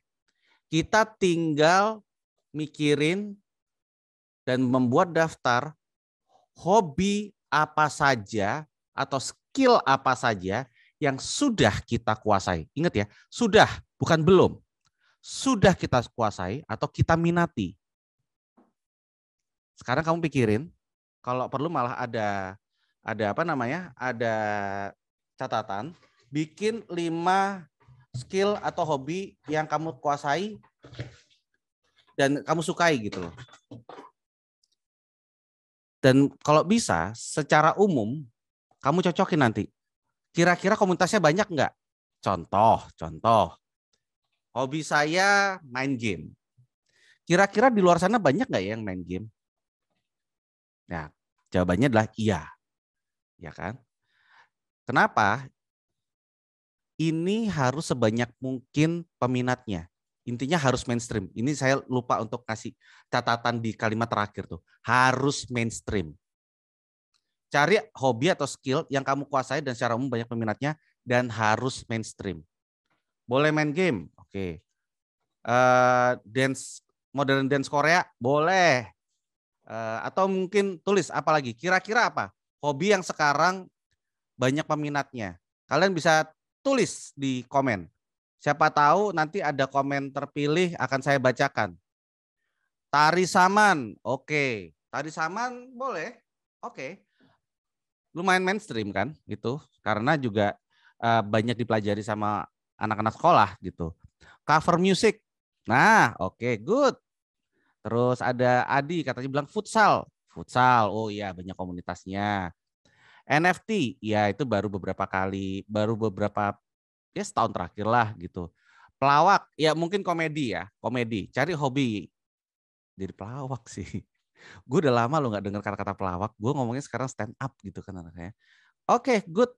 Kita tinggal mikirin dan membuat daftar hobi apa saja atau skill apa saja yang sudah kita kuasai. Ingat ya, sudah, bukan belum. Sudah kita kuasai atau kita minati. Sekarang kamu pikirin, kalau perlu malah ada catatan, bikin 5 skill atau hobi yang kamu kuasai dan kamu sukai gitu loh. Dan kalau bisa secara umum kamu cocokin nanti. Kira-kira komunitasnya banyak nggak? Contoh. hobi saya main game. Kira-kira di luar sana banyak nggak ya yang main game? Nah, jawabannya adalah iya. Ya kan? Kenapa? Ini harus sebanyak mungkin peminatnya. Intinya harus mainstream. Ini saya lupa untuk kasih catatan di kalimat terakhir tuh. Harus mainstream. Cari hobi atau skill yang kamu kuasai dan secara umum banyak peminatnya dan harus mainstream. Boleh main game, oke. Modern dance Korea, boleh. Atau mungkin tulis apa lagi? Kira-kira apa? Hobi yang sekarang banyak peminatnya. Kalian bisa tulis di komen. Siapa tahu nanti ada komen terpilih akan saya bacakan. Tari saman, oke. Tari saman boleh, oke. Lumayan mainstream kan gitu. Karena juga banyak dipelajari sama anak-anak sekolah gitu. Cover music, nah oke, good. Terus ada Adi katanya bilang futsal. Futsal, oh iya banyak komunitasnya. NFT, ya itu baru beberapa ya setahun terakhir lah gitu. Pelawak, ya mungkin komedi ya, komedi. Cari hobi. Jadi pelawak sih. Gue udah lama lo nggak dengar kata-kata pelawak. Gue ngomongnya sekarang stand up gitu kan anaknya. Oke, good.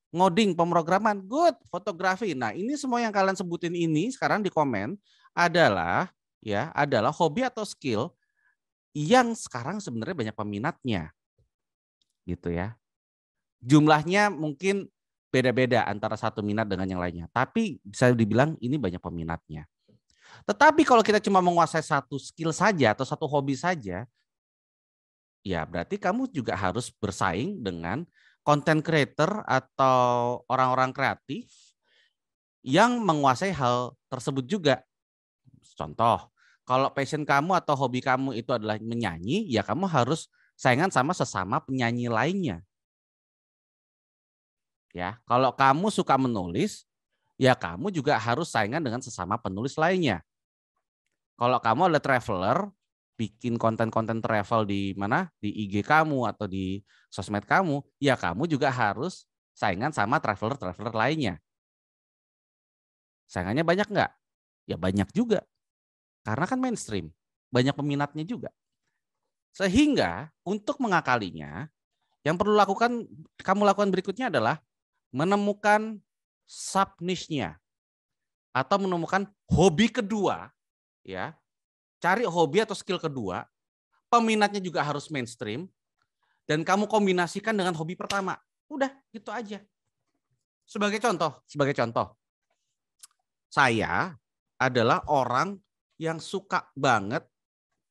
Ngoding, pemrograman, good. Fotografi. Nah ini semua yang kalian sebutin ini sekarang di komen adalah hobi atau skill yang sekarang sebenarnya banyak peminatnya. Gitu ya. Jumlahnya mungkin beda-beda antara satu minat dengan yang lainnya. Tapi bisa dibilang ini banyak peminatnya. Tetapi kalau kita cuma menguasai satu skill saja atau satu hobi saja, ya berarti kamu juga harus bersaing dengan content creator atau orang-orang kreatif yang menguasai hal tersebut juga. Contoh, kalau passion kamu atau hobi kamu itu adalah menyanyi, ya kamu harus saingan sama sesama penyanyi lainnya. Ya, kalau kamu suka menulis, ya kamu juga harus saingan dengan sesama penulis lainnya. Kalau kamu adalah traveler, bikin konten-konten travel di mana? Di IG kamu atau di sosmed kamu, ya kamu juga harus saingan sama traveler-traveler lainnya. Saingannya banyak nggak? Ya banyak juga. Karena kan mainstream, banyak peminatnya juga. Sehingga untuk mengakalinya, yang perlu kamu lakukan berikutnya adalah menemukan sub niche-nya atau menemukan hobi kedua, ya. Cari hobi atau skill kedua, peminatnya juga harus mainstream dan kamu kombinasikan dengan hobi pertama. Udah, gitu aja. Sebagai contoh, saya adalah orang yang suka banget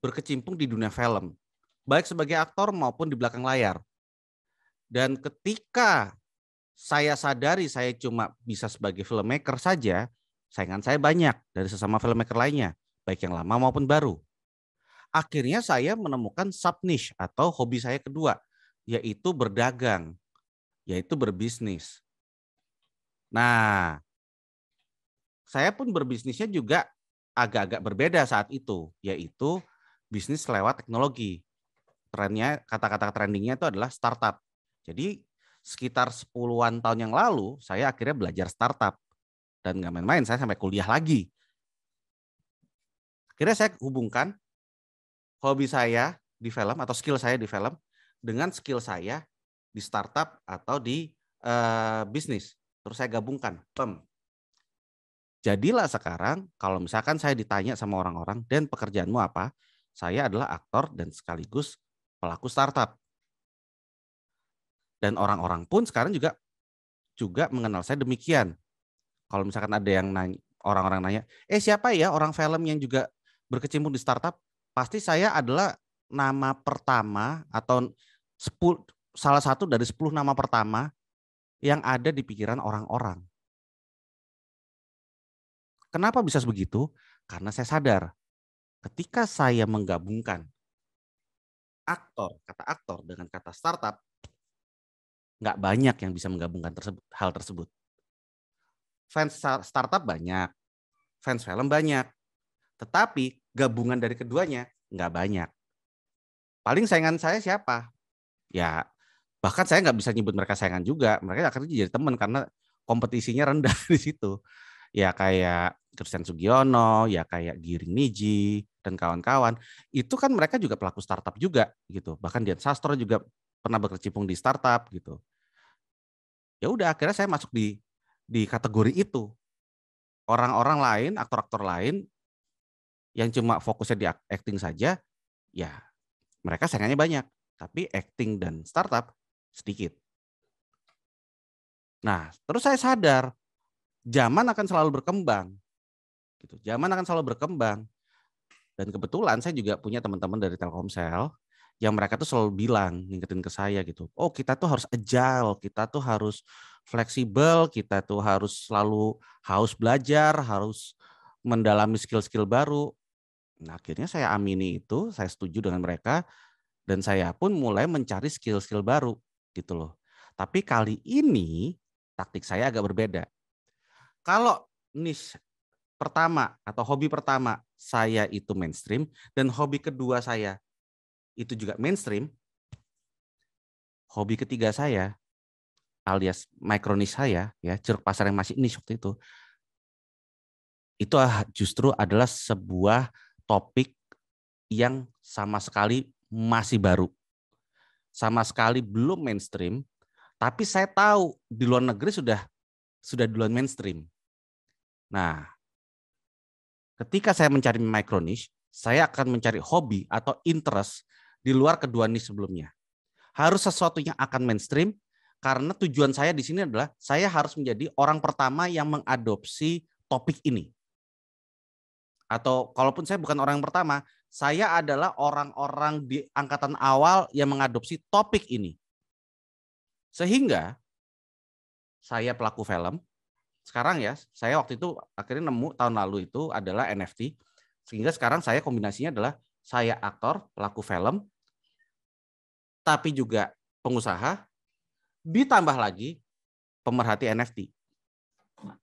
berkecimpung di dunia film, baik sebagai aktor maupun di belakang layar. Dan ketika saya sadari saya cuma bisa sebagai filmmaker saja, saingan saya banyak dari sesama filmmaker lainnya, baik yang lama maupun baru. Akhirnya saya menemukan sub niche atau hobi saya kedua, yaitu berdagang, yaitu berbisnis. Nah, saya pun berbisnisnya juga agak-agak berbeda saat itu, yaitu bisnis lewat teknologi. Trennya, kata-kata trendingnya itu adalah startup. Jadi sekitar 10-an tahun yang lalu, saya akhirnya belajar startup. Dan nggak main-main, saya sampai kuliah lagi. Akhirnya saya hubungkan hobi saya di film atau skill saya di film dengan skill saya di startup atau di bisnis. Terus saya gabungkan. Jadilah sekarang kalau misalkan saya ditanya sama orang-orang, dan pekerjaanmu apa? Saya adalah aktor dan sekaligus pelaku startup. Dan orang-orang pun sekarang juga mengenal saya demikian. Kalau misalkan ada yang nanya, orang-orang nanya, siapa ya orang film yang juga berkecimpung di startup? Pasti saya adalah nama pertama atau salah satu dari 10 nama pertama yang ada di pikiran orang-orang. Kenapa bisa begitu? Karena saya sadar ketika saya menggabungkan kata aktor dengan kata startup, nggak banyak yang bisa menggabungkan hal tersebut. Fans startup banyak, fans film banyak, tetapi gabungan dari keduanya nggak banyak. Paling saingan saya siapa? Ya, bahkan saya nggak bisa nyebut mereka saingan juga. Mereka akhirnya jadi teman karena kompetisinya rendah di situ. ya kayak Christian Sugiono, ya kayak Giring Niji dan kawan-kawan, itu kan mereka juga pelaku startup juga gitu. Bahkan Dian Sastro juga pernah berkecimpung di startup gitu. Ya udah, akhirnya saya masuk di kategori itu. Orang-orang lain, aktor-aktor lain yang cuma fokusnya di acting saja, ya mereka saingannya banyak, tapi acting dan startup sedikit. Nah, terus saya sadar zaman akan selalu berkembang. Gitu. Zaman akan selalu berkembang. Dan kebetulan saya juga punya teman-teman dari Telkomsel yang mereka tuh selalu bilang, ngingetin ke saya gitu. Oh, kita tuh harus agile, kita tuh harus fleksibel, kita tuh harus selalu belajar, harus mendalami skill-skill baru. Nah, akhirnya saya amini itu, saya setuju dengan mereka, dan saya pun mulai mencari skill-skill baru gitu loh. Tapi kali ini taktik saya agak berbeda. Kalau niche pertama atau hobi pertama saya itu mainstream dan hobi kedua saya itu juga mainstream, hobi ketiga saya alias micro niche saya, ya ceruk pasar yang masih niche waktu itu justru adalah sebuah topik yang sama sekali masih baru, sama sekali belum mainstream, tapi saya tahu di luar negeri sudah duluan mainstream. Nah, ketika saya mencari micro niche, saya akan mencari hobi atau interest di luar kedua niche sebelumnya. Harus sesuatu yang akan mainstream, karena tujuan saya di sini adalah saya harus menjadi orang pertama yang mengadopsi topik ini. Atau kalaupun saya bukan orang yang pertama, saya adalah orang-orang di angkatan awal yang mengadopsi topik ini. Sehingga saya pelaku film, sekarang ya, saya waktu itu akhirnya nemu tahun lalu itu adalah NFT. Sehingga sekarang saya kombinasinya adalah saya aktor, pelaku film, tapi juga pengusaha, ditambah lagi pemerhati NFT.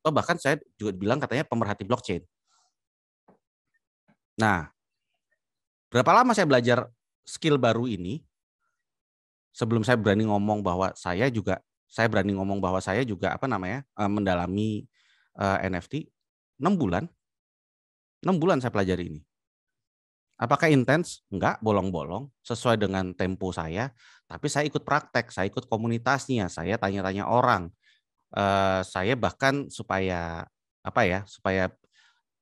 Atau bahkan saya juga bilang katanya pemerhati blockchain. Nah, berapa lama saya belajar skill baru ini sebelum saya berani ngomong bahwa saya juga mendalami NFT 6 bulan. 6 bulan saya pelajari ini. Apakah intens? Enggak, bolong-bolong, sesuai dengan tempo saya, tapi saya ikut praktek, saya ikut komunitasnya, saya tanya-tanya orang. Saya bahkan supaya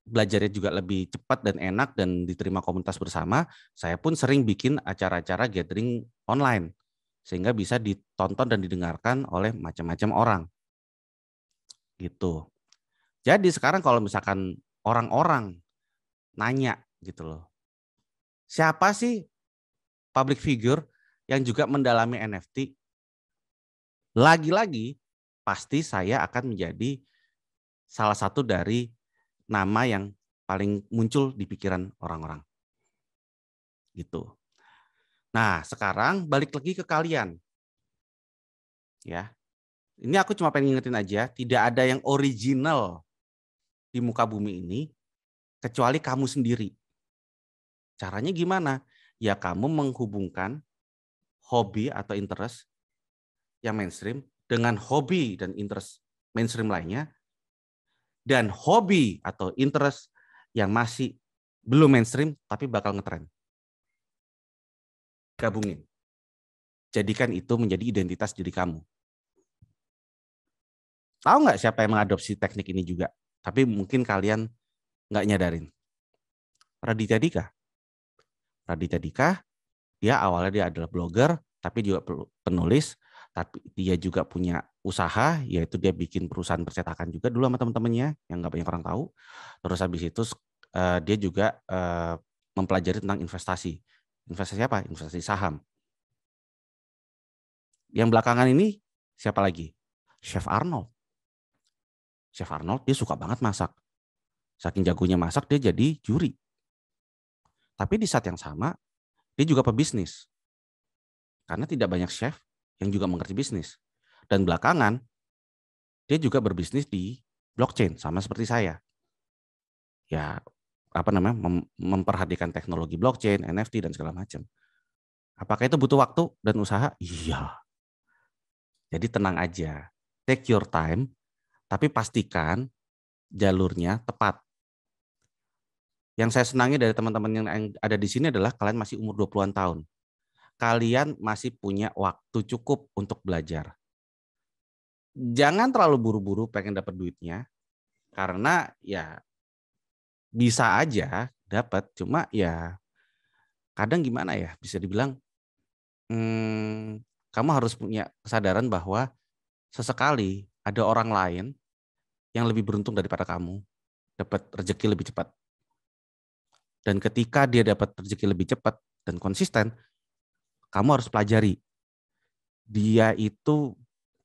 belajarnya juga lebih cepat dan enak dan diterima komunitas bersama, saya pun sering bikin acara-acara gathering online sehingga bisa ditonton dan didengarkan oleh macam-macam orang. Gitu. Jadi sekarang kalau misalkan orang-orang nanya gitu loh, siapa sih public figure yang juga mendalami NFT? Lagi-lagi pasti saya akan menjadi salah satu dari nama yang paling muncul di pikiran orang-orang. Gitu. Nah, sekarang balik lagi ke kalian. Ya. Ini aku cuma pengen ngingetin aja, tidak ada yang original di muka bumi ini kecuali kamu sendiri. Caranya gimana? Ya kamu menghubungkan hobi atau interest yang mainstream dengan hobi dan interest mainstream lainnya, dan hobi atau interest yang masih belum mainstream tapi bakal ngetren. Gabungin. Jadikan itu menjadi identitas diri kamu. Tahu nggak siapa yang mengadopsi teknik ini juga? Tapi mungkin kalian nggak nyadarin. Raditya Dika. Raditya Dika, dia awalnya dia adalah blogger, tapi juga penulis, tapi dia juga punya usaha, yaitu dia bikin perusahaan percetakan juga dulu sama teman-temannya yang nggak banyak orang tahu. Terus habis itu dia juga mempelajari tentang investasi. Investasi apa? Investasi saham. Yang belakangan ini siapa lagi? Chef Arnold. Chef Arnold dia suka banget masak. Saking jagonya masak dia jadi juri. Tapi di saat yang sama dia juga pebisnis. Karena tidak banyak chef yang juga mengerti bisnis. Dan belakangan dia juga berbisnis di blockchain sama seperti saya. Ya, memperhatikan teknologi blockchain, NFT dan segala macam. Apakah itu butuh waktu dan usaha? Iya. Jadi tenang aja. Take your time, tapi pastikan jalurnya tepat. Yang saya senangi dari teman-teman yang ada di sini adalah kalian masih umur 20-an tahun. Kalian masih punya waktu cukup untuk belajar. Jangan terlalu buru-buru pengen dapat duitnya, karena ya bisa aja dapat, cuma ya kadang gimana ya, bisa dibilang kamu harus punya kesadaran bahwa sesekali ada orang lain yang lebih beruntung daripada kamu dapat rezeki lebih cepat. Dan ketika dia dapat rezeki lebih cepat dan konsisten, kamu harus pelajari dia itu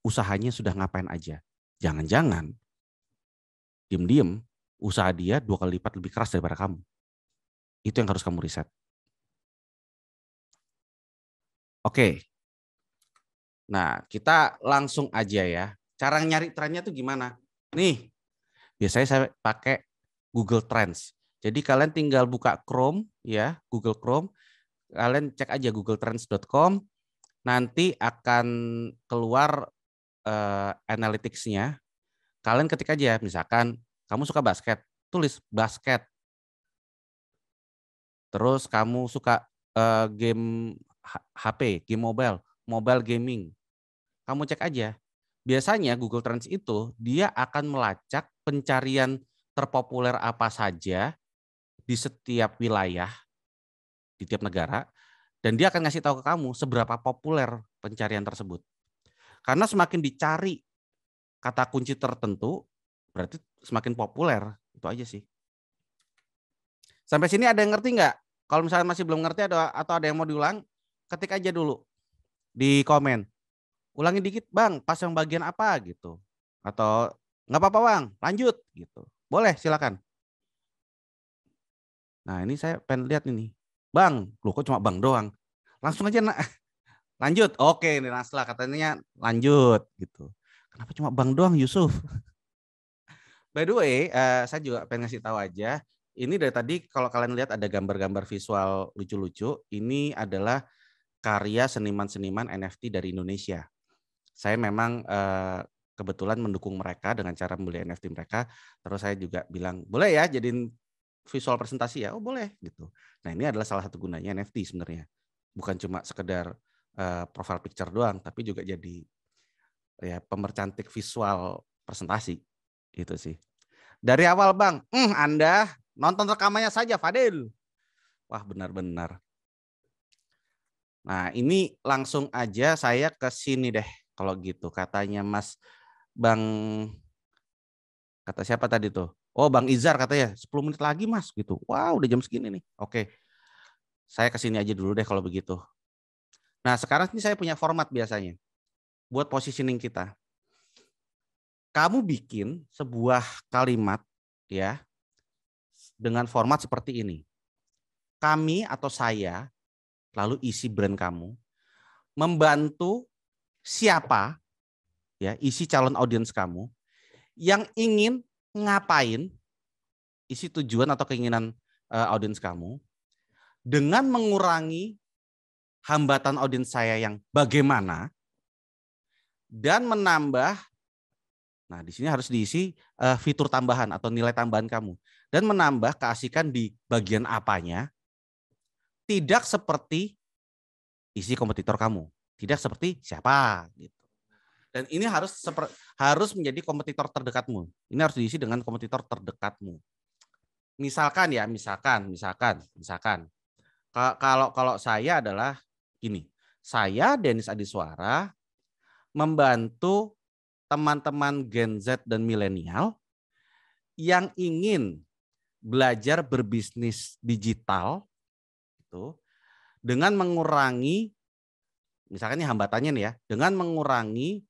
usahanya sudah ngapain aja. Jangan-jangan diem-diem usaha dia 2 kali lipat lebih keras daripada kamu. Itu yang harus kamu riset. Oke. Nah, kita langsung aja ya. Cara nyari trennya tuh gimana? Nih, biasanya saya pakai Google Trends. Jadi kalian tinggal buka Chrome ya, Google Chrome. Kalian cek aja googletrends.com. Nanti akan keluar analytics-nya. Kalian ketik aja, misalkan kamu suka basket, tulis basket. Terus kamu suka game HP, game mobile gaming. Kamu cek aja. Biasanya Google Trends itu dia akan melacak pencarian terpopuler apa saja di setiap wilayah, di tiap negara, dan dia akan ngasih tahu ke kamu seberapa populer pencarian tersebut. Karena semakin dicari kata kunci tertentu, berarti semakin populer. Itu aja sih. Sampai sini ada yang ngerti nggak? Kalau misalnya masih belum ngerti atau ada yang mau diulang, ketik aja dulu di komen. Ulangi dikit bang, pas yang bagian apa gitu. Atau nggak apa-apa bang, lanjut gitu. Boleh, silakan. Nah ini saya pengen lihat ini. Bang, lu kok cuma bang doang? Langsung aja lanjut. Oke, ini Nasla katanya lanjut gitu. Kenapa cuma bang doang Yusuf? By the way, saya juga pengen ngasih tahu aja. Ini dari tadi kalau kalian lihat ada gambar-gambar visual lucu-lucu. Ini adalah karya seniman-seniman NFT dari Indonesia. Saya memang kebetulan mendukung mereka dengan cara membeli NFT mereka. Terus saya juga bilang, boleh ya jadiin visual presentasi ya? Oh boleh gitu. Nah ini adalah salah satu gunanya NFT sebenarnya. Bukan cuma sekedar profile picture doang, tapi juga jadi ya pemercantik visual presentasi. Itu sih. Dari awal bang, Anda nonton rekamannya saja Fadil. Wah benar-benar. Nah ini langsung aja saya ke sini deh. Kalau gitu katanya Mas Bang, kata siapa tadi tuh? Oh Bang Izar katanya 10 menit lagi Mas gitu. Wow udah jam segini nih. Oke, saya ke sini aja dulu deh kalau begitu. Nah sekarang ini saya punya format biasanya buat positioning kita. Kamu bikin sebuah kalimat ya dengan format seperti ini. Kami atau saya, lalu isi brand kamu, membantu siapa, ya isi calon audiens kamu, yang ingin ngapain, isi tujuan atau keinginan audiens kamu, dengan mengurangi hambatan audiens saya yang bagaimana, dan menambah, nah di sini harus diisi fitur tambahan atau nilai tambahan kamu, dan menambah keasikan di bagian apanya, tidak seperti isi kompetitor kamu, tidak seperti siapa gitu. Dan ini harus menjadi kompetitor terdekatmu. Ini harus diisi dengan kompetitor terdekatmu. Misalkan ya, misalkan. Kalau saya adalah gini, saya Dennis Adiswara membantu teman-teman Gen Z dan milenial yang ingin belajar berbisnis digital itu dengan mengurangi, misalkan ini hambatannya nih ya, dengan mengurangi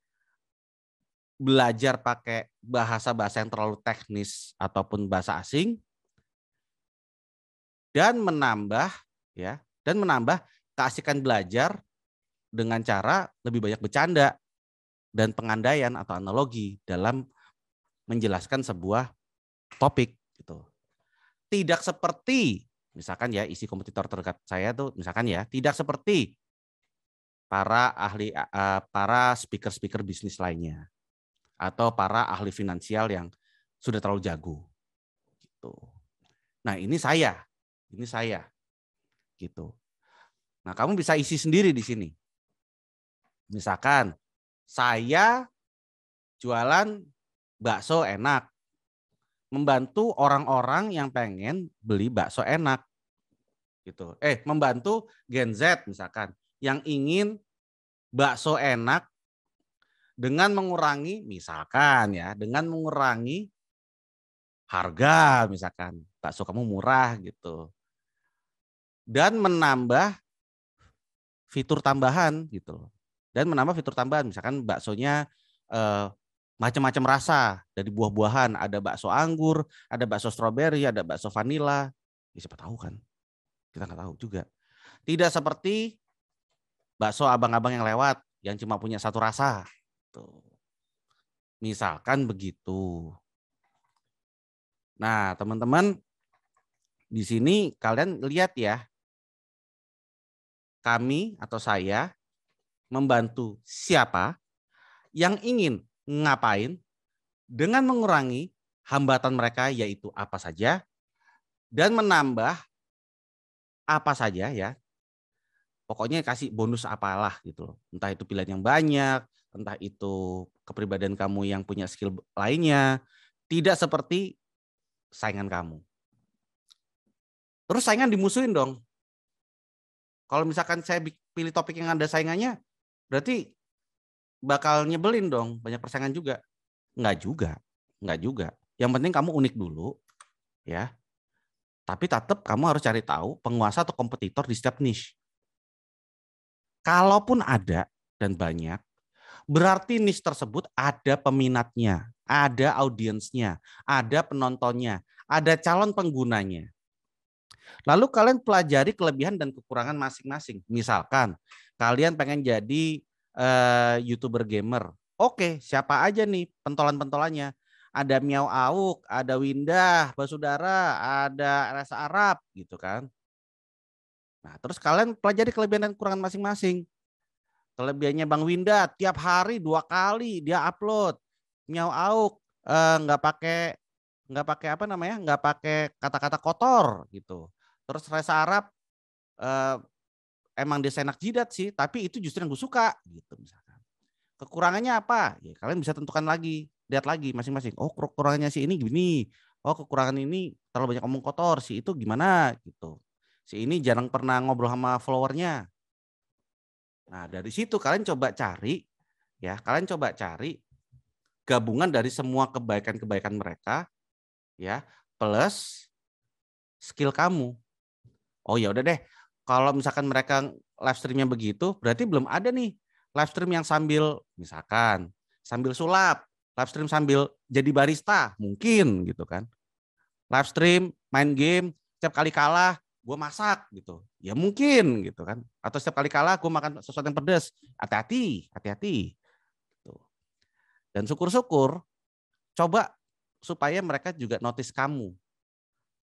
belajar pakai bahasa-bahasa yang terlalu teknis ataupun bahasa asing, dan menambah keasikan belajar dengan cara lebih banyak bercanda dan pengandaian atau analogi dalam menjelaskan sebuah topik gitu. Tidak seperti misalkan ya isi kompetitor terdekat saya tuh misalkan ya tidak seperti para speaker bisnis lainnya atau para ahli finansial yang sudah terlalu jago. Gitu. Nah, ini saya gitu. Nah, kamu bisa isi sendiri di sini. Misalkan saya jualan bakso enak, membantu orang-orang yang pengen beli bakso enak gitu. Membantu Gen Z misalkan yang ingin bakso enak dengan mengurangi harga, misalkan bakso kamu murah gitu. Dan menambah fitur tambahan gitu. Dan menambah fitur tambahan, misalkan baksonya macam-macam rasa dari buah-buahan, ada bakso anggur, ada bakso stroberi, ada bakso vanila. Ya, siapa tahu kan? Kita nggak tahu juga. Tidak seperti bakso abang-abang yang lewat yang cuma punya satu rasa. Tuh. Misalkan begitu. Nah, teman-teman di sini kalian lihat ya. Kami atau saya membantu siapa yang ingin ngapain dengan mengurangi hambatan mereka, yaitu apa saja, dan menambah apa saja ya. Pokoknya kasih bonus apalah gitu. Entah itu pilihan yang banyak, entah itu kepribadian kamu yang punya skill lainnya, tidak seperti saingan kamu. Terus saingan dimusuhin dong. Kalau misalkan saya pilih topik yang ada saingannya, berarti bakal nyebelin dong, banyak persaingan juga. Enggak juga. Yang penting kamu unik dulu, ya. Tapi tetap kamu harus cari tahu penguasa atau kompetitor di setiap niche. Kalaupun ada dan banyak, berarti niche tersebut ada peminatnya, ada audiensnya, ada penontonnya, ada calon penggunanya. Lalu kalian pelajari kelebihan dan kekurangan masing-masing. Misalkan kalian pengen jadi YouTuber gamer. Oke, siapa aja nih pentolan-pentolannya? Ada Miao Auk, ada Windah, Basudara, ada Rasa Arab gitu kan. Nah, terus kalian pelajari kelebihan dan kekurangan masing-masing. Kelebihannya Bang Windah tiap hari 2 kali dia upload. Miao Auk nggak pakai nggak pakai kata-kata kotor gitu. Terus Rasa Arab emang dia enak jidat sih, tapi itu justru yang gue suka gitu misalkan. Kekurangannya apa? Ya kalian bisa tentukan lagi, lihat lagi masing-masing. Oh, kekurangannya si ini gini. Oh, kekurangan ini terlalu banyak ngomong kotor, si itu gimana gitu. Si ini jarang pernah ngobrol sama followernya. Nah, dari situ kalian coba cari gabungan dari semua kebaikan-kebaikan mereka ya, plus skill kamu. Oh ya udah deh, kalau misalkan mereka live streamnya begitu, berarti belum ada nih live stream yang sambil misalkan sambil sulap, live stream sambil jadi barista, mungkin gitu kan. Live stream, main game, setiap kali kalah gue masak gitu, ya mungkin gitu kan. Atau setiap kali kalah gue makan sesuatu yang pedas, hati-hati. Gitu. Dan syukur-syukur, coba supaya mereka juga notice kamu.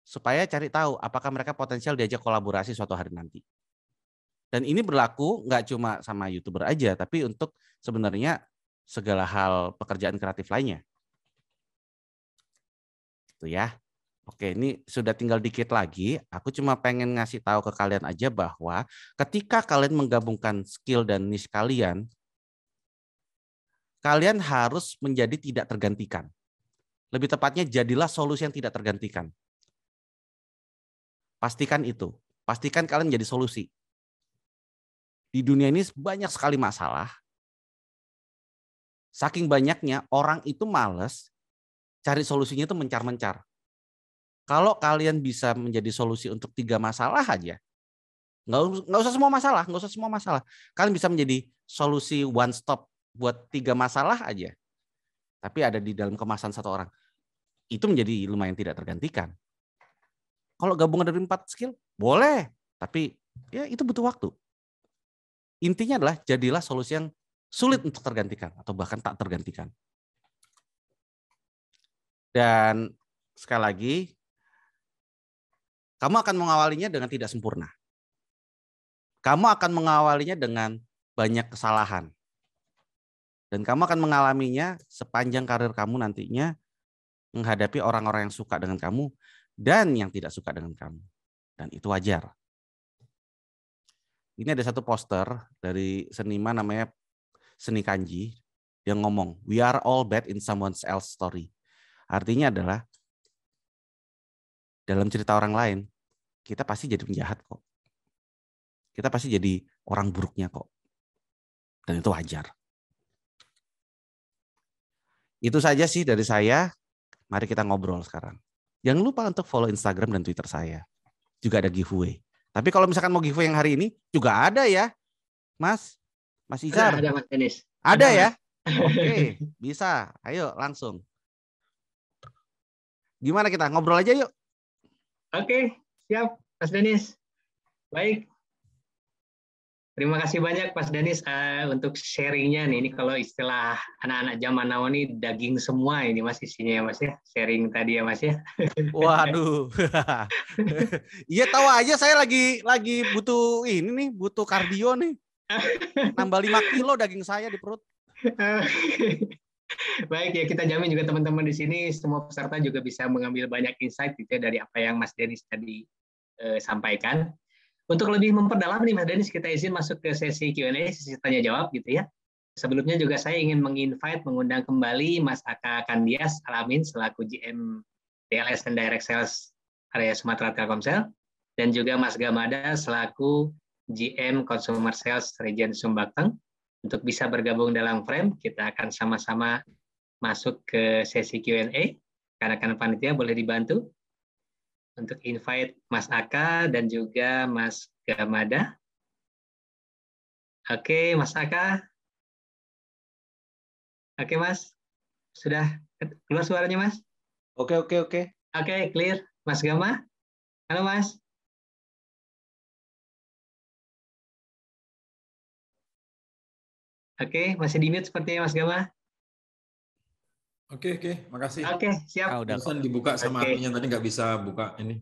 Supaya cari tahu apakah mereka potensial diajak kolaborasi suatu hari nanti. Dan ini berlaku nggak cuma sama YouTuber aja, tapi untuk sebenarnya segala hal pekerjaan kreatif lainnya. Itu ya. Oke, ini sudah tinggal dikit lagi. Aku cuma pengen ngasih tahu ke kalian aja bahwa ketika kalian menggabungkan skill dan niche kalian, kalian harus menjadi tidak tergantikan. Lebih tepatnya jadilah solusi yang tidak tergantikan. Pastikan itu. Pastikan kalian menjadi solusi. Di dunia ini banyak sekali masalah. Saking banyaknya, orang itu malas cari solusinya itu mencar-mencar. Kalau kalian bisa menjadi solusi untuk 3 masalah aja, nggak usah semua masalah. Kalian bisa menjadi solusi one stop buat 3 masalah aja. Tapi ada di dalam kemasan satu orang. Itu menjadi lumayan tidak tergantikan. Kalau gabungan dari 4 skill, boleh. Tapi ya itu butuh waktu. Intinya adalah jadilah solusi yang sulit untuk tergantikan atau bahkan tak tergantikan. Dan sekali lagi, kamu akan mengawalinya dengan tidak sempurna. Kamu akan mengawalinya dengan banyak kesalahan. Dan kamu akan mengalaminya sepanjang karir kamu nantinya menghadapi orang-orang yang suka dengan kamu dan yang tidak suka dengan kamu. Dan itu wajar. Ini ada satu poster dari seniman namanya Seni Kanji. Dia ngomong, we are all bad in someone else's story. Artinya adalah, dalam cerita orang lain, kita pasti jadi penjahat kok. Kita pasti jadi orang buruknya kok. Dan itu wajar. Itu saja sih dari saya. Mari kita ngobrol sekarang. Jangan lupa untuk follow Instagram dan Twitter saya. Juga ada giveaway. Tapi kalau misalkan mau giveaway yang hari ini, juga ada ya. Mas Izar. Ada Mas Denis. Ada ya? Oke, bisa. Ayo langsung. Gimana kita ngobrol aja yuk? Oke, siap Mas Denis. Baik. Terima kasih banyak Mas Denis untuk sharingnya nih. Ini kalau istilah anak-anak zaman now ini daging semua ini Mas isinya ya Mas ya. Sharing tadi ya Mas ya. Waduh. Iya tahu aja saya lagi butuh ini nih, butuh kardio nih. Nambah 5 kilo daging saya di perut. Baik ya, kita jamin juga teman-teman di sini semua peserta juga bisa mengambil banyak insight gitu ya dari apa yang Mas Denis tadi sampaikan. Untuk lebih memperdalam nih Mas Denis, kita izin masuk ke sesi Q&A, sesi tanya jawab gitu ya. Sebelumnya juga saya ingin mengundang kembali Mas Aka Kandias Alamin selaku GM DLS dan Direct Sales area Sumatera Telkomsel, dan juga Mas Gamada selaku GM Consumer Sales Region Sumbakteng. Untuk bisa bergabung dalam frame, kita akan sama-sama masuk ke sesi Q&A. Rekan-rekan panitia boleh dibantu untuk invite Mas Aka dan juga Mas Gamada. Oke, Mas Aka. Oke, Mas. Sudah keluar suaranya, Mas? Oke. Oke, clear. Mas Gama. Halo, Mas. Oke, masih di mute sepertinya Mas Gama. Oke, makasih. Oke, siap. Udah dibuka sama adminnya tadi nggak bisa buka ini.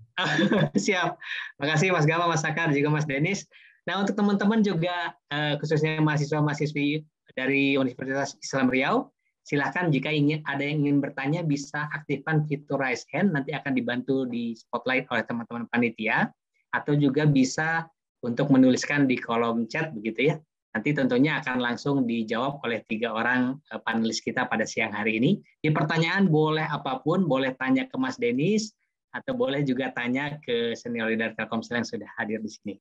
Siap. Makasih Mas Gama, Mas Aka, dan juga Mas Denis. Nah, untuk teman-teman juga khususnya mahasiswa-mahasiswi dari Universitas Islam Riau, silakan jika ada yang ingin bertanya bisa aktifkan fitur raise hand, nanti akan dibantu di spotlight oleh teman-teman panitia, atau juga bisa untuk menuliskan di kolom chat begitu ya. Nanti tentunya akan langsung dijawab oleh 3 orang panelis kita pada siang hari ini. Di pertanyaan boleh apapun, boleh tanya ke Mas Denis, atau boleh juga tanya ke senior leader Telkomsel yang sudah hadir di sini.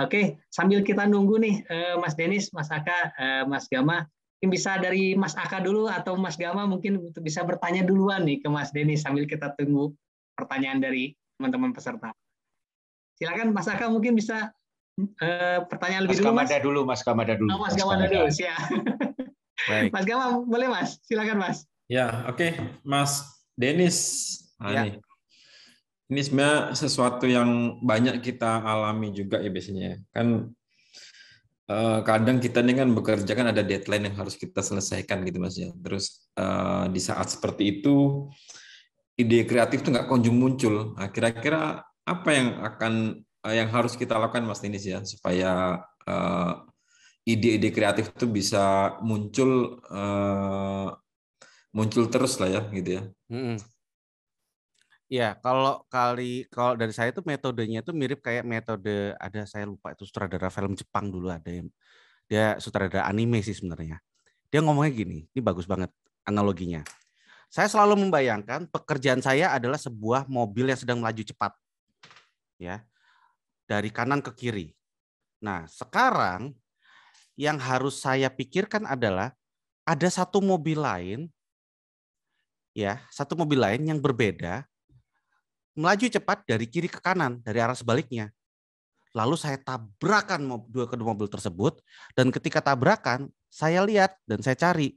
Oke, sambil kita nunggu nih Mas Denis, Mas Aka, Mas Gama, mungkin bisa dari Mas Aka dulu atau Mas Gama mungkin bisa bertanya duluan nih ke Mas Denis sambil kita tunggu pertanyaan dari teman-teman peserta. Silakan Mas Aka mungkin bisa pertanyaan lebih dulu, Mas. Mas Gamada dulu. Mas Gamada dulu, siap. Baik. Mas Gama, boleh Mas? Silakan Mas. Ya, oke. Mas Denis. Ya. Ini sebenarnya sesuatu yang banyak kita alami juga ya biasanya. Kan kadang kita ini kan bekerja kan ada deadline yang harus kita selesaikan gitu Mas ya. Terus di saat seperti itu ide kreatif itu nggak kunjung muncul. Nah, kira-kira apa yang harus kita lakukan Mas Denis ya supaya ide-ide kreatif itu bisa muncul terus lah ya gitu ya. Ya, kalau dari saya itu metodenya itu mirip kayak metode, saya lupa itu sutradara film Jepang dulu ada yang dia sutradara anime sih sebenarnya. Dia ngomongnya gini, ini bagus banget analoginya. Saya selalu membayangkan pekerjaan saya adalah sebuah mobil yang sedang melaju cepat. Ya. Dari kanan ke kiri. Nah, sekarang yang harus saya pikirkan adalah ada satu mobil lain yang berbeda melaju cepat dari kiri ke kanan, dari arah sebaliknya. Lalu saya tabrakan kedua mobil tersebut, dan ketika tabrakan, saya lihat dan saya cari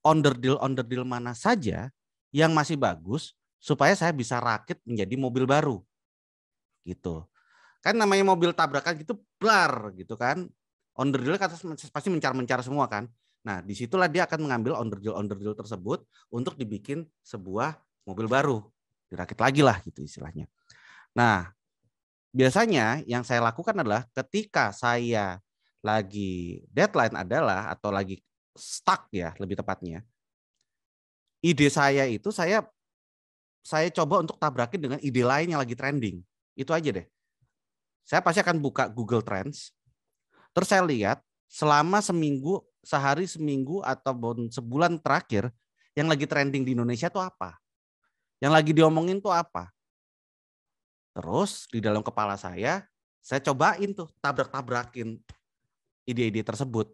onderdil mana saja yang masih bagus, supaya saya bisa rakit menjadi mobil baru. Gitu. Kan namanya mobil tabrakan gitu, blar gitu kan. Onderdilnya pasti mencar-mencar semua kan. Nah, disitulah dia akan mengambil onderdil tersebut untuk dibikin sebuah mobil baru. Dirakit lagi lah gitu istilahnya. Nah, biasanya yang saya lakukan adalah ketika saya lagi deadline atau lagi stuck ya lebih tepatnya. Ide saya itu saya saya coba untuk tabrakin dengan ide lain yang lagi trending. Itu aja deh. Saya pasti akan buka Google Trends. Terus saya lihat selama seminggu, sehari seminggu atau sebulan terakhir yang lagi trending di Indonesia itu apa? Yang lagi diomongin tuh apa? Terus di dalam kepala saya cobain tuh tabrak-tabrakin ide-ide tersebut.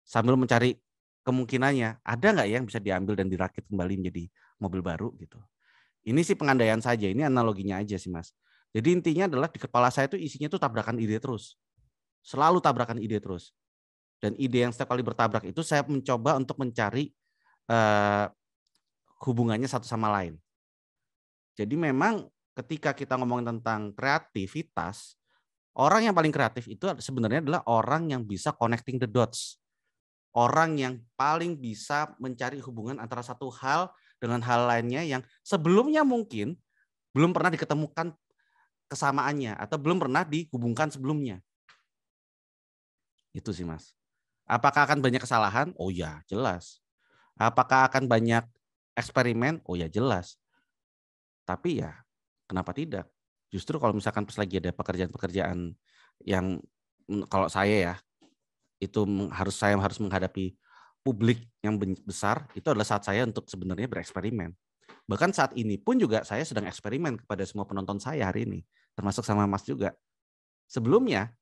Sambil mencari kemungkinannya, ada nggak yang bisa diambil dan dirakit kembali menjadi mobil baru gitu. Ini sih pengandaian saja, ini analoginya aja sih Mas. Jadi intinya adalah di kepala saya itu isinya tuh tabrakan ide terus. Selalu tabrakan ide terus. Dan ide yang setiap kali bertabrak itu saya mencoba untuk mencari hubungannya satu sama lain. Jadi memang ketika kita ngomongin tentang kreativitas, orang yang paling kreatif itu sebenarnya adalah orang yang bisa connecting the dots. Orang yang paling bisa mencari hubungan antara satu hal dengan hal lainnya yang sebelumnya mungkin belum pernah diketemukan kesamaannya atau belum pernah dihubungkan sebelumnya. Itu sih Mas. Apakah akan banyak kesalahan? Oh ya, jelas. Apakah akan banyak eksperimen? Oh ya, jelas. Tapi ya, kenapa tidak? Justru kalau misalkan pas lagi ada pekerjaan-pekerjaan yang kalau saya ya, itu saya harus menghadapi publik yang besar, itu adalah saat saya untuk sebenarnya bereksperimen. Bahkan saat ini pun juga saya sedang eksperimen kepada semua penonton saya hari ini, termasuk sama Mas juga. Sebelumnya,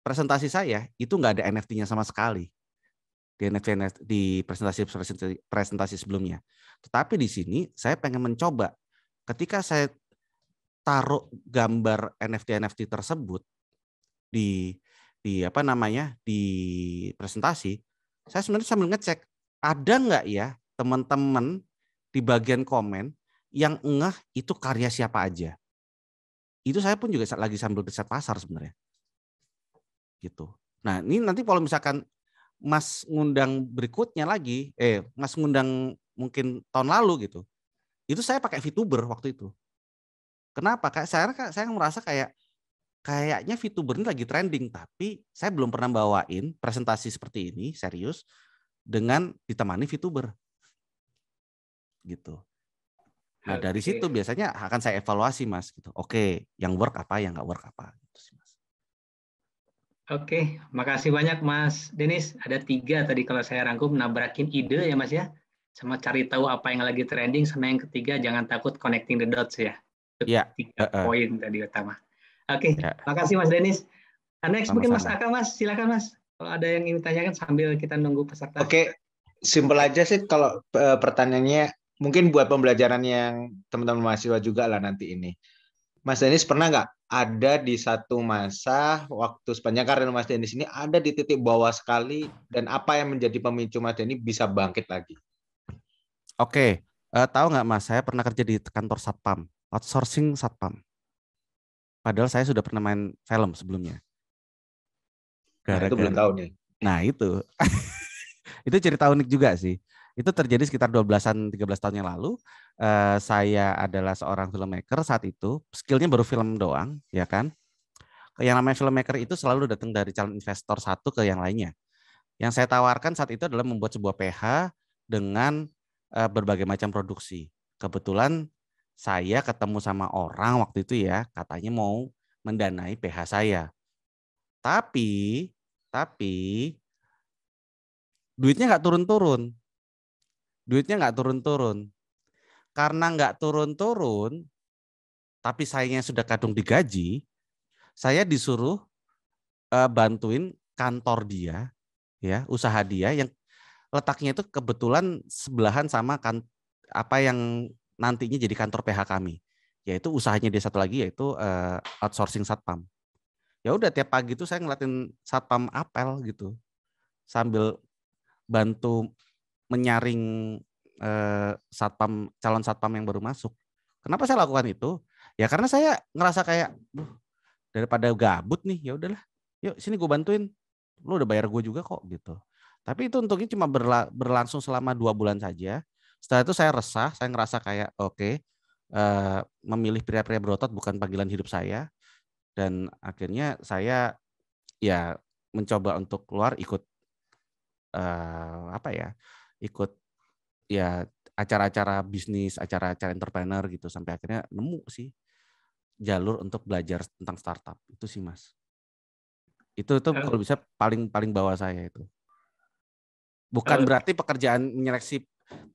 presentasi saya itu nggak ada NFT-nya sama sekali di presentasi sebelumnya. Tetapi di sini saya pengen mencoba ketika saya taruh gambar NFT tersebut di presentasi, saya sebenarnya sambil ngecek ada nggak ya teman-teman di bagian komen yang ngeh itu karya siapa aja. Itu saya pun juga lagi sambil riset pasar sebenarnya. Gitu. Nah, ini nanti kalau misalkan Mas ngundang berikutnya lagi, Mas ngundang mungkin tahun lalu gitu. Itu saya pakai VTuber waktu itu. Kenapa? Saya merasa kayaknya VTuber ini lagi trending, tapi saya belum pernah bawain presentasi seperti ini serius dengan ditemani VTuber. Gitu. Nah, dari situ biasanya akan saya evaluasi Mas gitu. Oke, yang work apa, yang nggak work apa gitu sih Mas. Oke, makasih banyak Mas Denis. Ada 3 tadi kalau saya rangkum, nabrakin ide ya Mas ya, sama cari tahu apa yang lagi trending, sama yang ketiga jangan takut connecting the dots ya. Itu 3 poin tadi utama. Oke, makasih Mas Denis. Next mungkin Mas Aka Mas, silakan Mas. Kalau ada yang ingin ditanyakan sambil kita nunggu peserta. Oke, simpel aja sih kalau pertanyaannya mungkin buat pembelajaran yang teman-teman mahasiswa juga lah nanti ini. Mas Denis pernah nggak ada di satu masa waktu sepanjang karir Mas Denis ini ada di titik bawah sekali dan apa yang menjadi pemicu Mas Denis bisa bangkit lagi? Oke, tahu nggak Mas, saya pernah kerja di kantor satpam, outsourcing satpam. Padahal saya sudah pernah main film sebelumnya. Nah, itu belum tahu nih. Nah itu, itu cerita unik juga sih. Itu terjadi sekitar 12-13 tahun yang lalu. Saya adalah seorang filmmaker saat itu. Skillnya baru film doang, ya kan. Yang namanya filmmaker itu selalu datang dari calon investor satu ke yang lainnya. Yang saya tawarkan saat itu adalah membuat sebuah PH dengan berbagai macam produksi. Kebetulan saya ketemu sama orang waktu itu ya, katanya mau mendanai PH saya. Tapi duitnya nggak turun-turun. Karena nggak turun-turun, tapi sayangnya sudah kadung digaji, saya disuruh bantuin kantor dia, ya, usaha dia yang letaknya itu kebetulan sebelahan sama apa yang nantinya jadi kantor PH kami, yaitu usahanya dia satu lagi yaitu outsourcing satpam. Ya udah tiap pagi itu saya ngeliatin satpam apel gitu, sambil bantu menyaring calon satpam yang baru masuk. Kenapa saya lakukan itu? Ya karena saya ngerasa kayak, daripada gabut nih, ya udahlah, yuk sini gue bantuin, lu udah bayar gue juga kok gitu. Tapi itu untungnya cuma berlangsung selama 2 bulan saja. Setelah itu saya resah, saya ngerasa kayak memilih pria-pria berotot bukan panggilan hidup saya. Dan akhirnya saya ya mencoba untuk keluar ikut acara-acara bisnis, acara-acara entrepreneur gitu sampai akhirnya nemu sih jalur untuk belajar tentang startup itu sih Mas. Itu kalau bisa paling bawah saya itu. Bukan berarti pekerjaan menyeleksi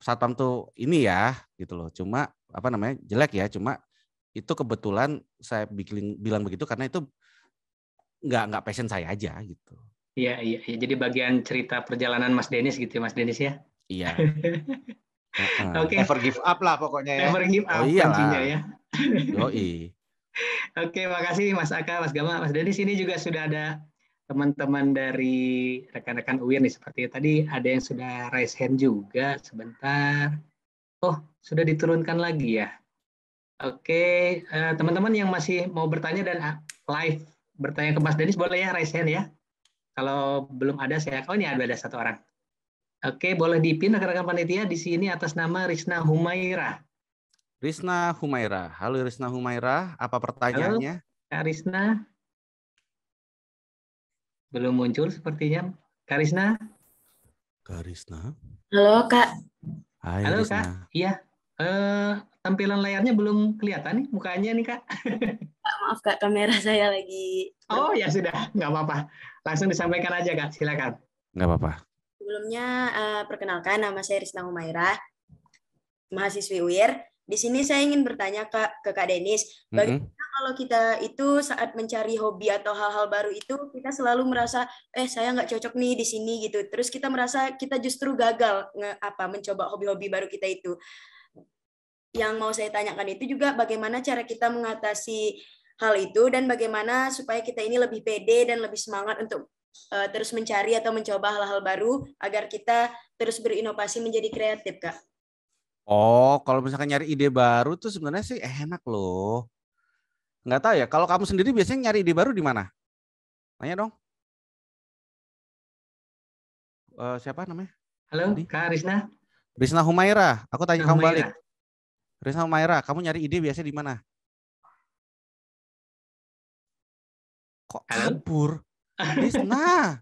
satpam tuh ini ya gitu loh. Cuma jelek ya. Cuma itu kebetulan saya bilang begitu karena itu nggak passion saya aja gitu. Iya. Jadi bagian cerita perjalanan Mas Denis gitu ya Mas Denis ya. Iya. Oke. Never give up lah pokoknya ya. Never give up kuncinya ya. Yoi. Oke, makasih Mas Aka, Mas Gama, Mas Denis. Ini juga sudah ada teman-teman dari rekan-rekan UIR nih. Seperti tadi ada yang sudah raise hand juga. Sebentar. Oh, sudah diturunkan lagi ya. Oke, teman-teman yang masih mau bertanya dan live bertanya ke Mas Denis boleh ya raise hand ya. Kalau belum ada ini ada satu orang. Oke, boleh dipin rekan-rekan panitia di sini atas nama Risna Humaira. Risna Humaira. Halo Risna Humaira, apa pertanyaannya? Halo, Kak Risna. Belum muncul sepertinya. Kak Risna. Kak Risna. Halo, Kak. Hai, halo, Risna. Kak. Iya. Tampilan layarnya belum kelihatan nih mukanya nih, Kak. Maaf, Kak. Kamera saya lagi... Oh, ya sudah. Nggak apa-apa. Langsung disampaikan aja, Kak. Silakan. Nggak apa-apa. Sebelumnya, perkenalkan nama saya Risna Humaira, mahasiswi UIR. Di sini saya ingin bertanya ke Kak Denis, bagaimana kalau kita itu saat mencari hobi atau hal-hal baru itu kita selalu merasa saya nggak cocok nih di sini gitu. Terus kita merasa kita justru gagal mencoba hobi-hobi baru kita itu. Yang mau saya tanyakan itu juga bagaimana cara kita mengatasi hal itu dan bagaimana supaya kita ini lebih pede dan lebih semangat untuk terus mencari atau mencoba hal-hal baru agar kita terus berinovasi menjadi kreatif, Kak. Oh, kalau misalkan nyari ide baru tuh sebenarnya sih enak loh. Nggak tahu ya, kalau kamu sendiri biasanya nyari ide baru di mana? Tanya dong. Siapa namanya? Halo, Kak Risna. Risna Humaira, aku tanya kamu balik. Risna Humaira, kamu nyari ide biasanya di mana? Kok kabur? Risna.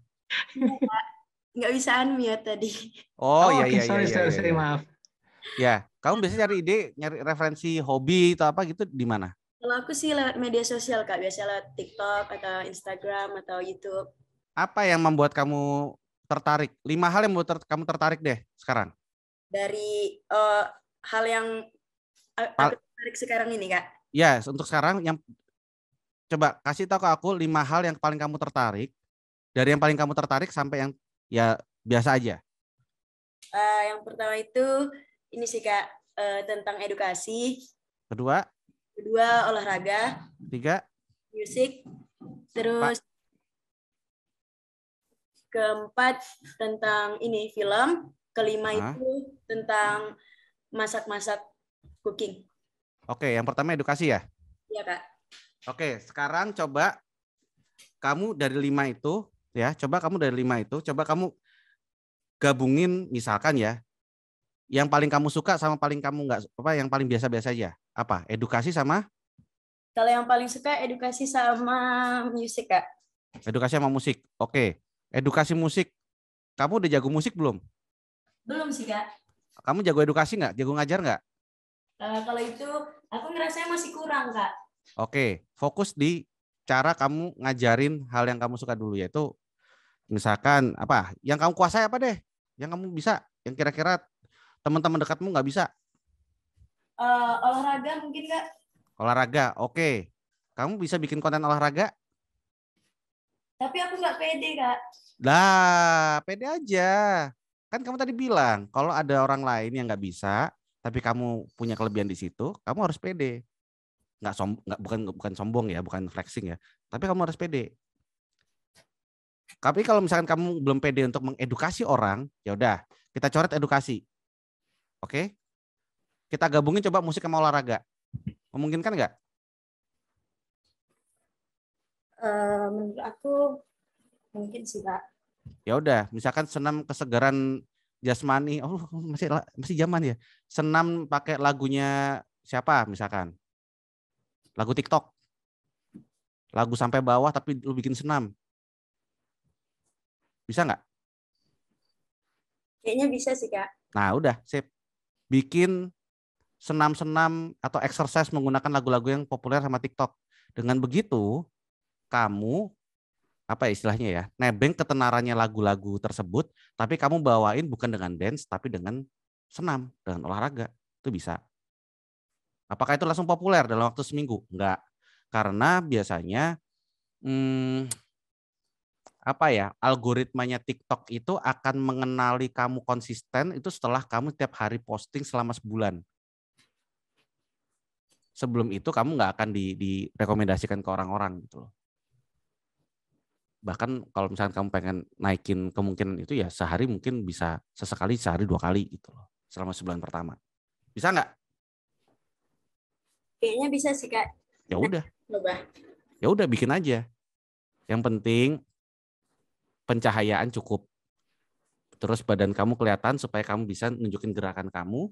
Nggak bisa unmute tadi. Oh iya. Sorry, maaf. Ya, kamu biasanya nyari ide, nyari referensi hobi atau apa gitu di mana? Kalau aku sih lewat media sosial, Kak. Biasanya lewat TikTok atau Instagram atau YouTube. Apa yang membuat kamu tertarik? 5 hal yang membuat kamu tertarik deh sekarang. Dari hal yang aku tertarik sekarang ini, Kak. Ya, untuk sekarang yang coba kasih tahu ke aku 5 hal yang paling kamu tertarik. Dari yang paling kamu tertarik sampai yang ya biasa aja. Yang pertama itu ini sih, Kak, tentang edukasi. Kedua olahraga. 3 musik. Terus keempat tentang ini film. Kelima itu tentang masak-masak cooking. Oke, yang pertama edukasi ya? Iya, Kak. Oke, sekarang coba kamu dari 5 itu ya, coba kamu gabungin misalkan ya. Yang paling kamu suka sama paling kamu nggak yang paling biasa-biasa aja. Apa? Edukasi sama? Kalau yang paling suka edukasi sama musik, Kak. Edukasi sama musik. Oke. Edukasi musik. Kamu udah jago musik belum? Belum sih, Kak. Kamu jago edukasi nggak? Jago ngajar nggak? Kalau itu aku ngerasanya masih kurang, Kak. Oke. Fokus di cara kamu ngajarin hal yang kamu suka dulu, yaitu misalkan apa? Yang kamu kuasai apa deh? Yang kamu bisa? Yang kira-kira teman-teman dekatmu nggak bisa? Olahraga mungkin, Kak. Olahraga, oke. Kamu bisa bikin konten olahraga? Tapi aku nggak pede, Kak. Lah, pede aja. Kan kamu tadi bilang, kalau ada orang lain yang nggak bisa, tapi kamu punya kelebihan di situ, kamu harus pede. Bukan sombong ya, bukan flexing ya. Tapi kamu harus pede. Tapi kalau misalkan kamu belum pede untuk mengedukasi orang, ya udah, kita coret edukasi. Oke? Kita gabungin coba musik sama olahraga. Memungkinkan nggak? Menurut aku mungkin sih, Kak. Ya udah, misalkan senam kesegaran jasmani, masih zaman ya. Senam pakai lagunya siapa misalkan? Lagu TikTok. Lagu sampai bawah tapi lu bikin senam. Bisa nggak? Kayaknya bisa sih, Kak. Nah, udah, sip. bikin senam-senam atau exercise menggunakan lagu-lagu yang populer sama TikTok. Dengan begitu, kamu apa istilahnya ya, nebeng ketenarannya lagu-lagu tersebut, tapi kamu bawain bukan dengan dance, tapi dengan senam, dengan olahraga. Itu bisa. Apakah itu langsung populer dalam waktu seminggu? Enggak. Karena biasanya algoritmanya TikTok itu akan mengenali kamu konsisten itu setelah kamu tiap hari posting selama sebulan. Sebelum itu kamu nggak akan direkomendasikan ke orang-orang gitu loh. Bahkan kalau misalnya kamu pengen naikin kemungkinan itu ya sehari mungkin bisa sesekali, sehari 2 kali gitu loh selama sebulan pertama. Bisa nggak? Kayaknya bisa sih Kak. Ya udah. Coba. Ya udah bikin aja. Yang penting pencahayaan cukup. Terus badan kamu kelihatan supaya kamu bisa nunjukin gerakan kamu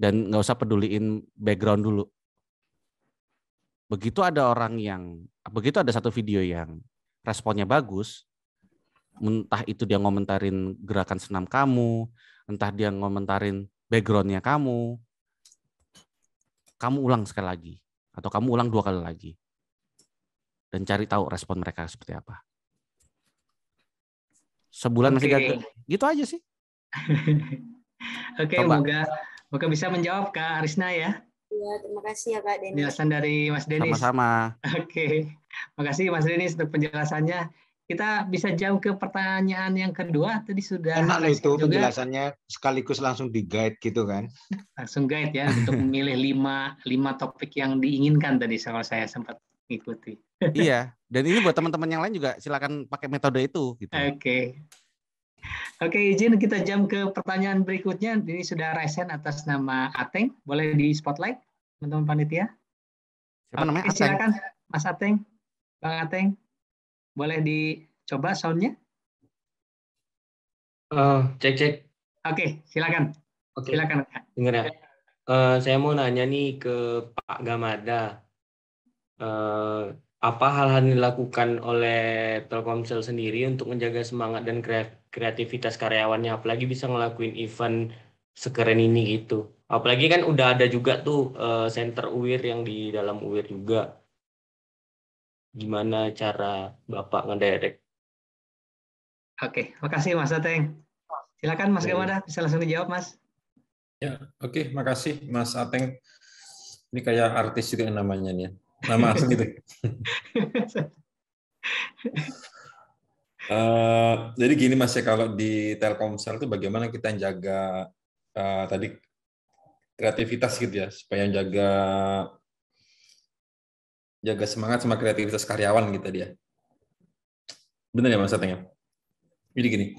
dan nggak usah peduliin background dulu. Begitu ada satu video yang responnya bagus, entah itu dia ngomentarin gerakan senam kamu, entah dia ngomentarin backgroundnya kamu ulang sekali lagi, atau kamu ulang 2 kali lagi, dan cari tahu respon mereka seperti apa. Sebulan masih gagal, gitu aja sih. Oke, moga bisa menjawab Kak Arisna ya. Iya, terima kasih ya Kak Denis. Penjelasan dari Mas Denis. Sama-sama. Oke, makasih Mas Denis untuk penjelasannya. Kita bisa jauh ke pertanyaan yang kedua. Tadi sudah enak loh itu juga. Penjelasannya sekaligus langsung di guide gitu kan. Langsung guide ya untuk memilih 5 topik yang diinginkan tadi kalau saya sempat mengikuti. Iya, dan ini buat teman-teman yang lain juga silakan pakai metode itu gitu. Oke, izin kita jam ke pertanyaan berikutnya. Ini sudah resen atas nama Ateng. Boleh di spotlight, teman-teman panitia? Siapa namanya? Ateng. Silakan, Mas Ateng, Bang Ateng. Boleh dicoba soundnya? Cek. Oke, silakan. Oke. Silakan. Dengar ya. Saya mau nanya nih ke Pak Gamada. Apa hal-hal yang dilakukan oleh Telkomsel sendiri untuk menjaga semangat dan kreativitas karyawannya, apalagi bisa ngelakuin event sekeren ini gitu. Apalagi kan udah ada juga tuh center UIR yang di dalam UIR juga. Gimana cara Bapak ngedirect? Oke, makasih Mas Ateng. Silakan Mas Gamada, bisa langsung dijawab Mas. Ya, oke, makasih Mas Ateng. Ini kayak artis juga namanya nih. Nama asli gitu. Jadi gini Mas ya, kalau di Telkomsel itu bagaimana kita jaga tadi kreativitas gitu ya, supaya jaga semangat sama kreativitas karyawan gitu dia. Benar ya Mas Ateng? Jadi gini,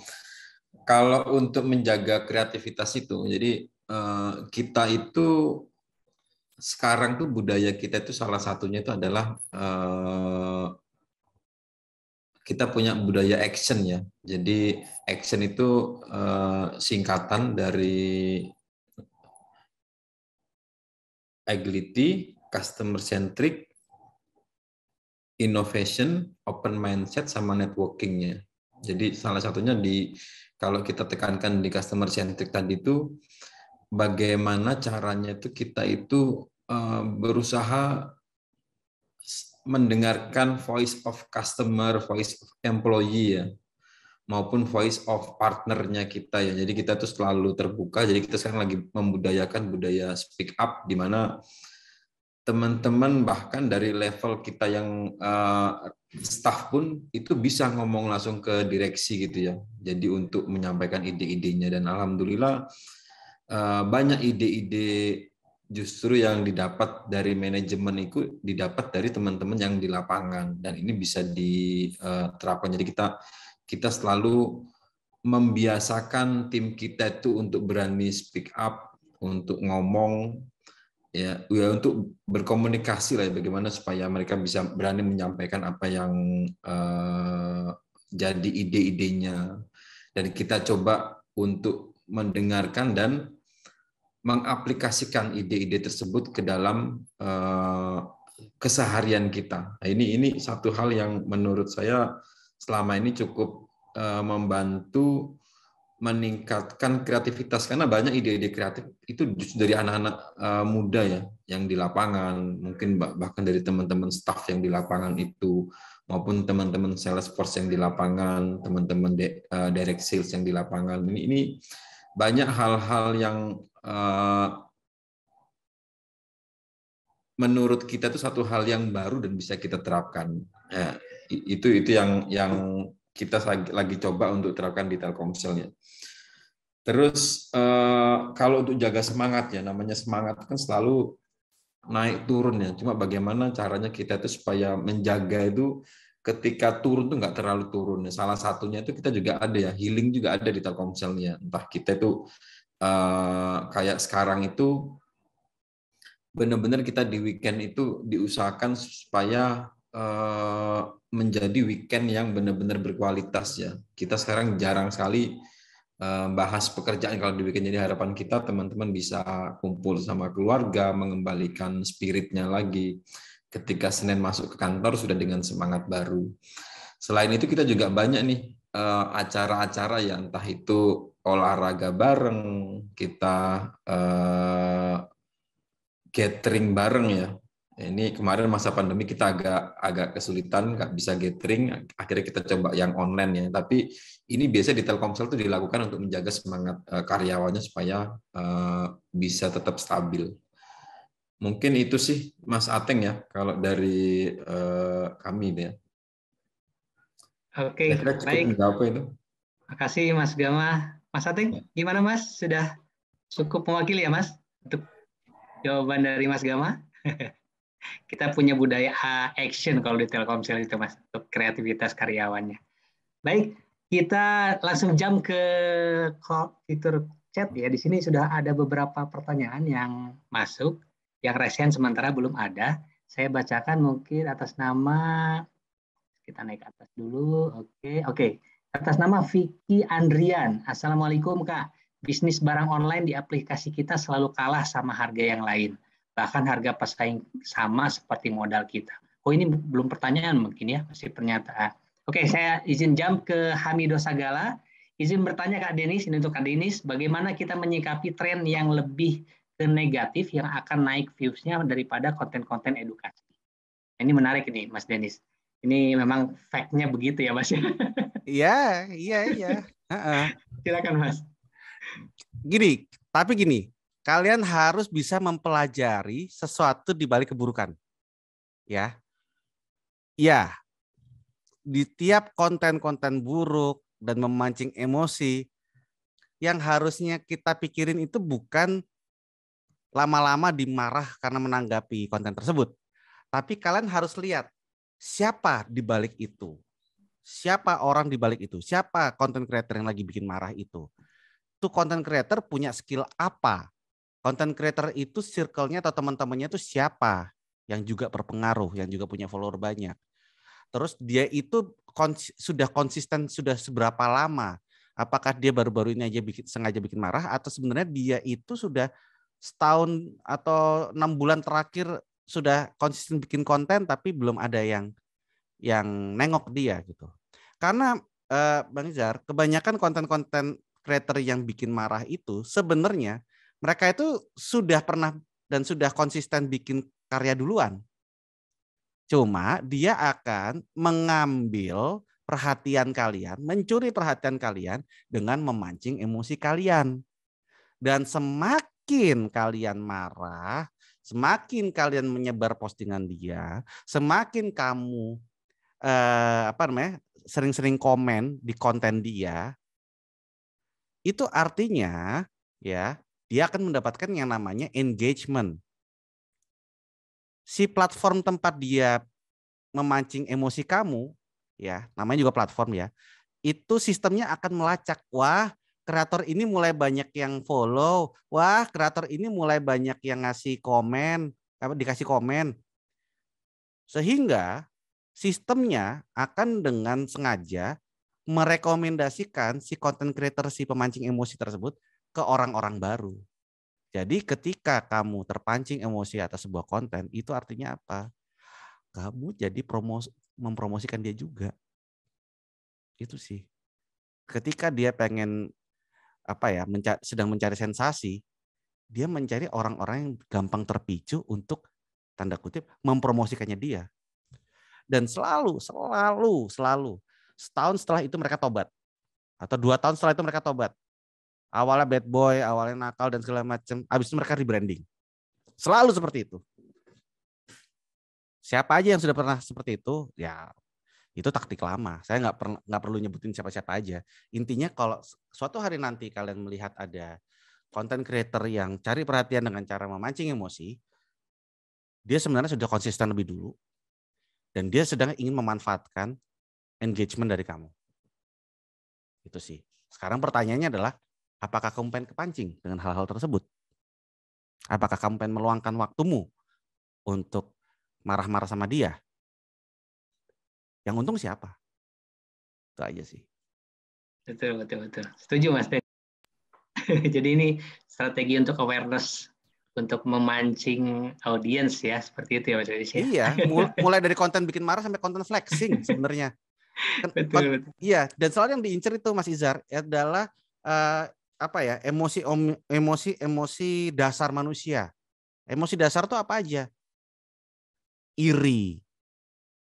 kalau untuk menjaga kreativitas itu, jadi kita itu sekarang tuh budaya kita itu salah satunya itu adalah kita punya budaya action ya. Jadi action itu singkatan dari agility, customer centric, innovation, open mindset, sama networking-nya. Jadi salah satunya kalau kita tekankan di customer centric tadi itu bagaimana caranya itu kita itu berusaha mendengarkan voice of customer, voice of employee ya, maupun voice of partnernya kita ya. Jadi kita tuh selalu terbuka. Jadi kita sekarang lagi membudayakan budaya speak up, di mana teman-teman bahkan dari level kita yang staff pun itu bisa ngomong langsung ke direksi gitu ya. Jadi untuk menyampaikan ide-idenya, dan alhamdulillah banyak ide-ide justru yang didapat dari manajemen itu didapat dari teman-teman yang di lapangan, dan ini bisa diterapkan. Jadi kita selalu membiasakan tim kita itu untuk berani speak up, untuk ngomong ya untuk berkomunikasi lah, bagaimana supaya mereka bisa berani menyampaikan apa yang jadi ide-idenya, dan kita coba untuk mendengarkan dan mengaplikasikan ide-ide tersebut ke dalam keseharian kita. Nah, ini satu hal yang menurut saya selama ini cukup membantu meningkatkan kreativitas karena banyak ide-ide kreatif itu justru dari anak-anak muda ya yang di lapangan, mungkin bahkan dari teman-teman staff yang di lapangan itu, maupun teman-teman sales force yang di lapangan, teman-teman direct sales yang di lapangan. Ini banyak hal-hal yang menurut kita itu satu hal yang baru dan bisa kita terapkan. Ya, itu yang kita lagi coba untuk terapkan di Telkomsel ya. Terus kalau untuk jaga semangat ya, namanya semangat kan selalu naik turun ya. Cuma bagaimana caranya kita itu supaya menjaga itu ketika turun tuh nggak terlalu turun. Salah satunya itu kita juga ada ya, healing juga ada di Telkomselnya. Entah kita itu kayak sekarang itu benar-benar kita di weekend itu diusahakan supaya menjadi weekend yang benar-benar berkualitas ya. Kita sekarang jarang sekali bahas pekerjaan kalau di weekend. Jadi harapan kita teman-teman bisa kumpul sama keluarga, mengembalikan spiritnya lagi. Ketika Senin masuk ke kantor sudah dengan semangat baru. Selain itu kita juga banyak nih acara-acara ya, entah itu olahraga bareng, kita gathering bareng ya. Ini kemarin masa pandemi kita agak kesulitan nggak bisa gathering, akhirnya kita coba yang online ya. Tapi ini biasa di Telkomsel itu dilakukan untuk menjaga semangat karyawannya supaya bisa tetap stabil. Mungkin itu sih Mas Ateng ya kalau dari kami ya. Oke, baik. Itu. Makasih Mas Gama. Mas Ateng, gimana Mas? Sudah cukup mewakili ya Mas untuk jawaban dari Mas Gama? Kita punya budaya action kalau di Telkomsel itu Mas, untuk kreativitas karyawannya. Baik, kita langsung jump ke fitur chat ya. Di sini sudah ada beberapa pertanyaan yang masuk, yang resen sementara belum ada. Saya bacakan mungkin atas nama, kita naik ke atas dulu. Oke. Atas nama Vicky Andrian. Assalamualaikum Kak. Bisnis barang online di aplikasi kita selalu kalah sama harga yang lain. Bahkan harga pesaing sama seperti modal kita. Oh ini belum pertanyaan mungkin ya, masih pernyataan. Oke, saya izin jump ke Hamido Sagala. Izin bertanya Kak Denis, ini untuk Kak Denis, bagaimana kita menyikapi tren yang lebih ke negatif yang akan naik views-nya daripada konten-konten edukasi. Ini menarik ini Mas Denis. Ini memang fact-nya begitu ya Mas ya? Iya. Silakan Mas. Gini, kalian harus bisa mempelajari sesuatu di balik keburukan. Ya. Di tiap konten-konten buruk dan memancing emosi, yang harusnya kita pikirin itu bukan lama-lama dimarah karena menanggapi konten tersebut. Tapi kalian harus lihat siapa di balik itu. Siapa orang di balik itu? Siapa content creator yang lagi bikin marah itu? Tuh content creator punya skill apa? Content creator itu circle-nya atau teman-temannya itu siapa? Yang juga berpengaruh, yang juga punya follower banyak. Terus dia itu sudah konsisten sudah seberapa lama? Apakah dia baru-baru ini aja sengaja bikin marah atau sebenarnya dia itu sudah setahun atau 6 bulan terakhir sudah konsisten bikin konten tapi belum ada yang nengok dia gitu. Karena Bang Izar, kebanyakan konten-konten creator yang bikin marah itu sebenarnya mereka itu sudah pernah dan sudah konsisten bikin karya duluan. Cuma dia akan mengambil perhatian kalian, mencuri perhatian kalian dengan memancing emosi kalian. Dan semakin kalian marah, semakin kalian menyebar postingan dia, semakin kamu sering-sering komen di konten dia, itu artinya ya dia akan mendapatkan yang namanya engagement. Si platform tempat dia memancing emosi kamu, ya namanya juga platform ya, itu sistemnya akan melacak, wah kreator ini mulai banyak yang follow, wah kreator ini mulai banyak yang ngasih komen, dikasih komen, sehingga sistemnya akan dengan sengaja merekomendasikan si content creator, si pemancing emosi tersebut ke orang-orang baru. Jadi ketika kamu terpancing emosi atas sebuah konten, itu artinya apa? Kamu jadi mempromosikan dia juga. Itu sih. Ketika dia pengen sedang mencari sensasi, dia mencari orang-orang yang gampang terpicu untuk tanda kutip mempromosikannya dia. Dan selalu setahun setelah itu mereka tobat. Atau 2 tahun setelah itu mereka tobat. Awalnya bad boy, awalnya nakal dan segala macam, habis itu mereka rebranding. Selalu seperti itu. Siapa aja yang sudah pernah seperti itu, ya itu taktik lama. Saya nggak perlu nyebutin siapa-siapa aja. Intinya kalau suatu hari nanti kalian melihat ada content creator yang cari perhatian dengan cara memancing emosi, dia sebenarnya sudah konsisten lebih dulu, dan dia sedang ingin memanfaatkan engagement dari kamu. Itu sih. Sekarang pertanyaannya adalah, apakah kamu pengen kepancing dengan hal-hal tersebut? Apakah kamu pengen meluangkan waktumu untuk marah-marah sama dia? Yang untung siapa? Itu aja sih. Betul. Setuju, Mas Den. Jadi ini strategi untuk awareness, untuk memancing audiens ya, seperti itu ya Mas Denis ya. Iya, mulai dari konten bikin marah sampai konten flexing sebenarnya. Betul. Iya, dan selalu yang diincar itu Mas Izhar adalah emosi dasar manusia. Emosi dasar itu apa aja? Iri,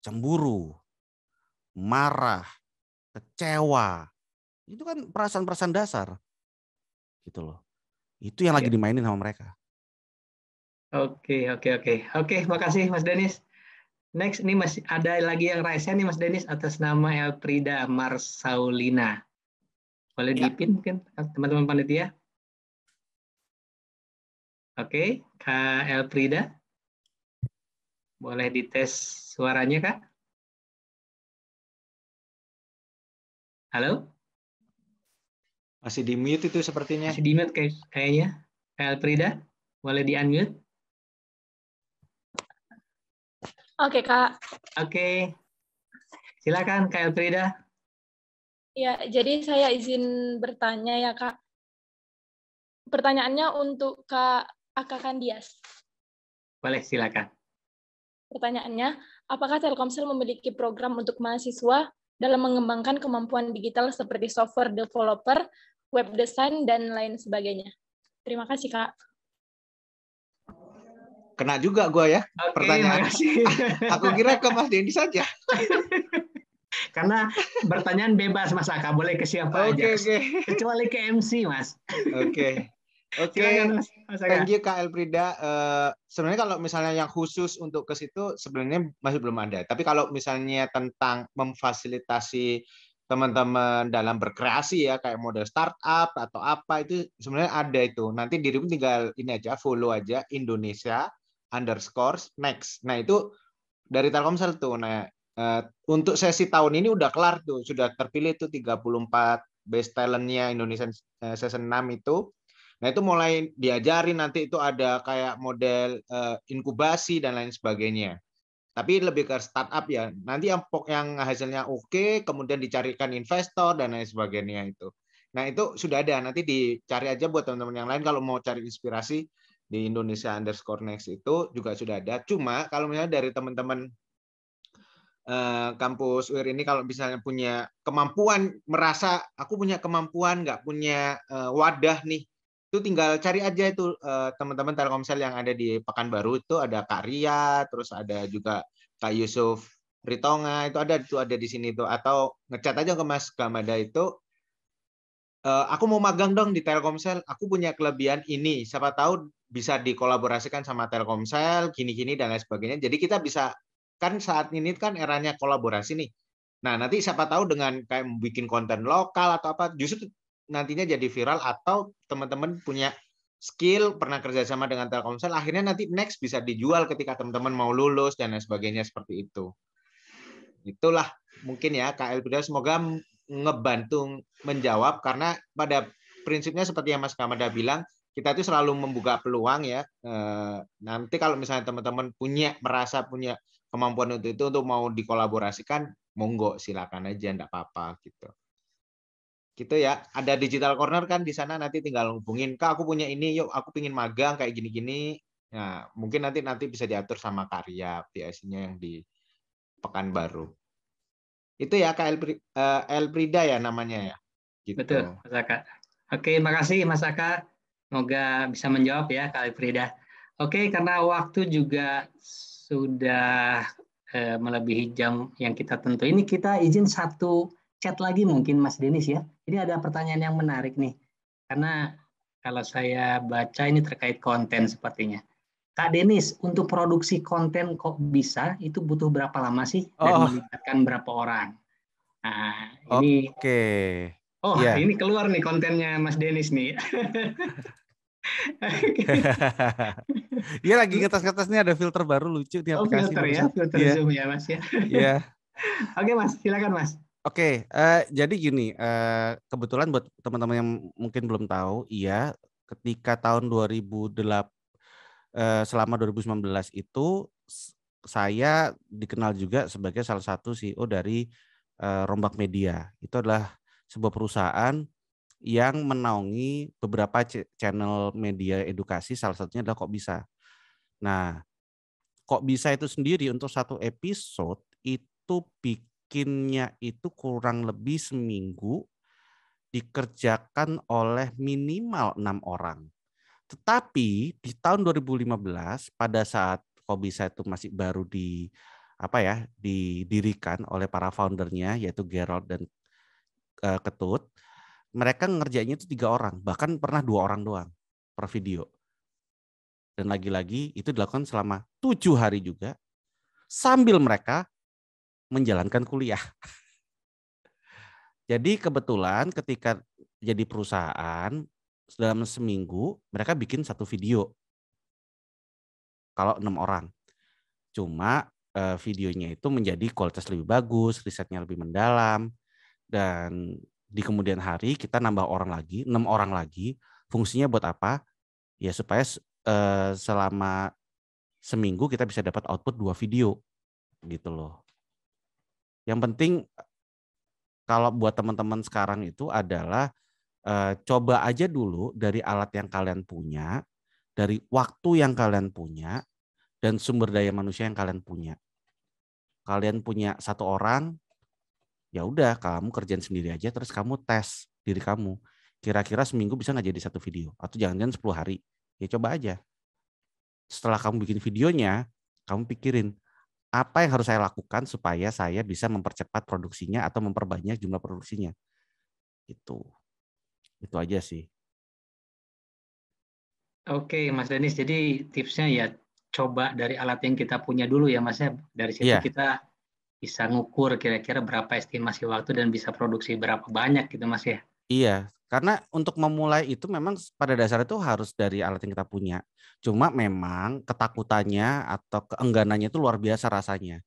cemburu, marah, kecewa. Itu kan perasaan-perasaan dasar. Gitu loh. Itu yang lagi dimainin sama mereka. Oke, makasih Mas Denis. Next, ini masih ada lagi yang raise nih Mas Denis atas nama Elfrida Marsaulina. Boleh dipin mungkin teman-teman panitia? Oke, Kak Elfrida. Boleh dites suaranya, Kak? Halo? Masih di mute itu sepertinya. Masih di mute kayaknya. Kak Elfrida, boleh di-unmute? Oke, Kak. Oke. Silakan, Kak Elfrida. Ya, jadi saya izin bertanya ya, Kak. Pertanyaannya untuk Kak Aka Kandias. Boleh, silakan. Pertanyaannya, apakah Telkomsel memiliki program untuk mahasiswa dalam mengembangkan kemampuan digital seperti software developer, web design, dan lain sebagainya? Terima kasih, Kak. Kena juga gue ya pertanyaan. Aku kira ke Mas Denis saja. Karena pertanyaan bebas Mas Aka, boleh ke siapa aja. Kecuali ke MC, Mas. Oke. Silakan, Mas Aka. Thank you Kak Elfrida. Sebenarnya kalau misalnya yang khusus untuk ke situ sebenarnya masih belum ada. Tapi kalau misalnya tentang memfasilitasi teman-teman dalam berkreasi ya, kayak model startup atau apa, itu sebenarnya ada itu. Nanti dirimu tinggal ini aja, follow aja Indonesia_next. Nah itu dari Telkomsel tuh. Nah untuk sesi tahun ini udah kelar tuh, sudah terpilih tuh 34 best talent-nya Indonesia season 6 itu. Nah itu mulai diajarin, nanti itu ada kayak model inkubasi dan lain sebagainya. Tapi lebih ke startup ya. Nanti yang hasilnya oke, kemudian dicarikan investor dan lain sebagainya itu. Nah itu sudah ada. Nanti dicari aja buat teman-teman yang lain kalau mau cari inspirasi di Indonesia_next itu juga sudah ada. Cuma kalau misalnya dari teman-teman kampus UIR ini kalau misalnya punya kemampuan, merasa aku punya kemampuan, nggak punya wadah nih, itu tinggal cari aja itu teman-teman Telkomsel yang ada di Pekanbaru itu ada Kak Ria, terus ada juga Kak Yusuf Ritonga, itu ada di sini tuh, atau ngechat aja ke Mas Gamada itu, aku mau magang dong di Telkomsel, aku punya kelebihan ini, siapa tahu bisa dikolaborasikan sama Telkomsel, gini-gini dan lain sebagainya. Jadi kita bisa, kan saat ini kan eranya kolaborasi nih. Nah, nanti siapa tahu dengan kayak bikin konten lokal atau apa, justru nantinya jadi viral, atau teman-teman punya skill, pernah kerjasama dengan Telkomsel, akhirnya nanti next bisa dijual ketika teman-teman mau lulus dan lain sebagainya seperti itu. Itulah mungkin ya Kak Elfrida, semoga ngebantu menjawab, karena pada prinsipnya seperti yang Mas Gamada bilang, kita itu selalu membuka peluang ya. Nanti kalau misalnya teman-teman merasa punya kemampuan untuk itu, untuk mau dikolaborasikan, monggo silakan aja, enggak apa-apa gitu. Gitu ya. Ada digital corner kan di sana, nanti tinggal hubungin, Kak aku punya ini, yuk aku pingin magang kayak gini-gini. Nah, mungkin nanti bisa diatur sama Karya PSI-nya yang di Pekanbaru. Itu ya Kak Elfrida ya namanya ya. Gitu. Betul, Mas Aka. Oke, makasih Mas Aka. Semoga bisa menjawab ya Kak Frida. Oke, karena waktu juga sudah melebihi jam yang kita tentu. Ini kita izin satu chat lagi mungkin Mas Denis ya. Ini ada pertanyaan yang menarik nih. Karena kalau saya baca ini terkait konten sepertinya. Kak Denis, untuk produksi konten kok bisa, itu butuh berapa lama sih? Dan melibatkan berapa orang? Nah, ini... Oke. Oh, yeah. Ini keluar nih kontennya Mas Denis nih. Dia lagi ngetes-ngetes nih, ada filter baru lucu di aplikasi. Filter ya, filter Zoom ya Mas ya. Iya. Oke Mas, silakan Mas. Oke, jadi gini, kebetulan buat teman-teman yang mungkin belum tahu, iya, ketika tahun 2008 selama 2019 itu saya dikenal juga sebagai salah satu CEO dari Rombak Media. Itu adalah sebuah perusahaan yang menaungi beberapa channel media edukasi, salah satunya adalah Kok Bisa. Nah, Kok Bisa itu sendiri untuk satu episode itu bikinnya itu kurang lebih seminggu, dikerjakan oleh minimal 6 orang. Tetapi di tahun 2015 pada saat Kok Bisa itu masih baru didirikan oleh para foundernya yaitu Gerald dan Ketut, mereka ngerjainnya itu 3 orang, bahkan pernah 2 orang doang per video. Dan lagi-lagi itu dilakukan selama 7 hari juga sambil mereka menjalankan kuliah. Jadi kebetulan ketika jadi perusahaan dalam seminggu mereka bikin 1 video. Kalau 6 orang. Cuma videonya itu menjadi kualitas lebih bagus, risetnya lebih mendalam, dan di kemudian hari kita nambah orang lagi, 6 orang lagi. Fungsinya buat apa? Ya supaya selama seminggu kita bisa dapat output 2 video gitu loh. Yang penting kalau buat teman-teman sekarang itu adalah coba aja dulu dari alat yang kalian punya, dari waktu yang kalian punya, dan sumber daya manusia yang kalian punya. Kalian punya 1 orang, ya udah kamu kerjain sendiri aja, terus kamu tes diri kamu. Kira-kira seminggu bisa nggak jadi 1 video? Atau jangan-jangan 10 hari. Ya coba aja. Setelah kamu bikin videonya, kamu pikirin, apa yang harus saya lakukan supaya saya bisa mempercepat produksinya atau memperbanyak jumlah produksinya. Itu aja sih. Oke Mas Denis, jadi tipsnya ya coba dari alat yang kita punya dulu ya Mas ya. Dari situ kita bisa ngukur kira-kira berapa estimasi waktu dan bisa produksi berapa banyak gitu Mas ya. Iya, karena untuk memulai itu memang pada dasarnya itu harus dari alat yang kita punya. Cuma memang ketakutannya atau keengganannya itu luar biasa rasanya.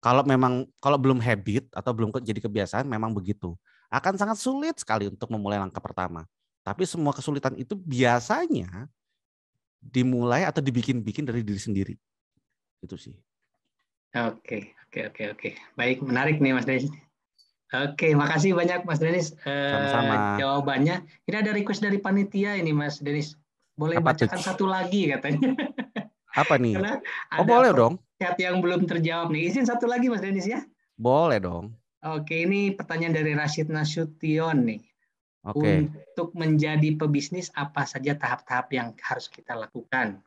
Kalau belum habit atau belum jadi kebiasaan memang begitu. Akan sangat sulit sekali untuk memulai langkah pertama. Tapi semua kesulitan itu biasanya dimulai atau dibikin-bikin dari diri sendiri. Itu sih. Oke. Baik, menarik nih Mas Denis. Oke, makasih banyak Mas Denis jawabannya. Ini ada request dari panitia ini Mas Denis. Boleh bacakan 1 lagi katanya. Apa nih? Karena boleh dong. Chat yang belum terjawab nih. Izin 1 lagi Mas Denis ya. Boleh dong. Oke, ini pertanyaan dari Rashid Nasution nih. Untuk menjadi pebisnis apa saja tahap-tahap yang harus kita lakukan?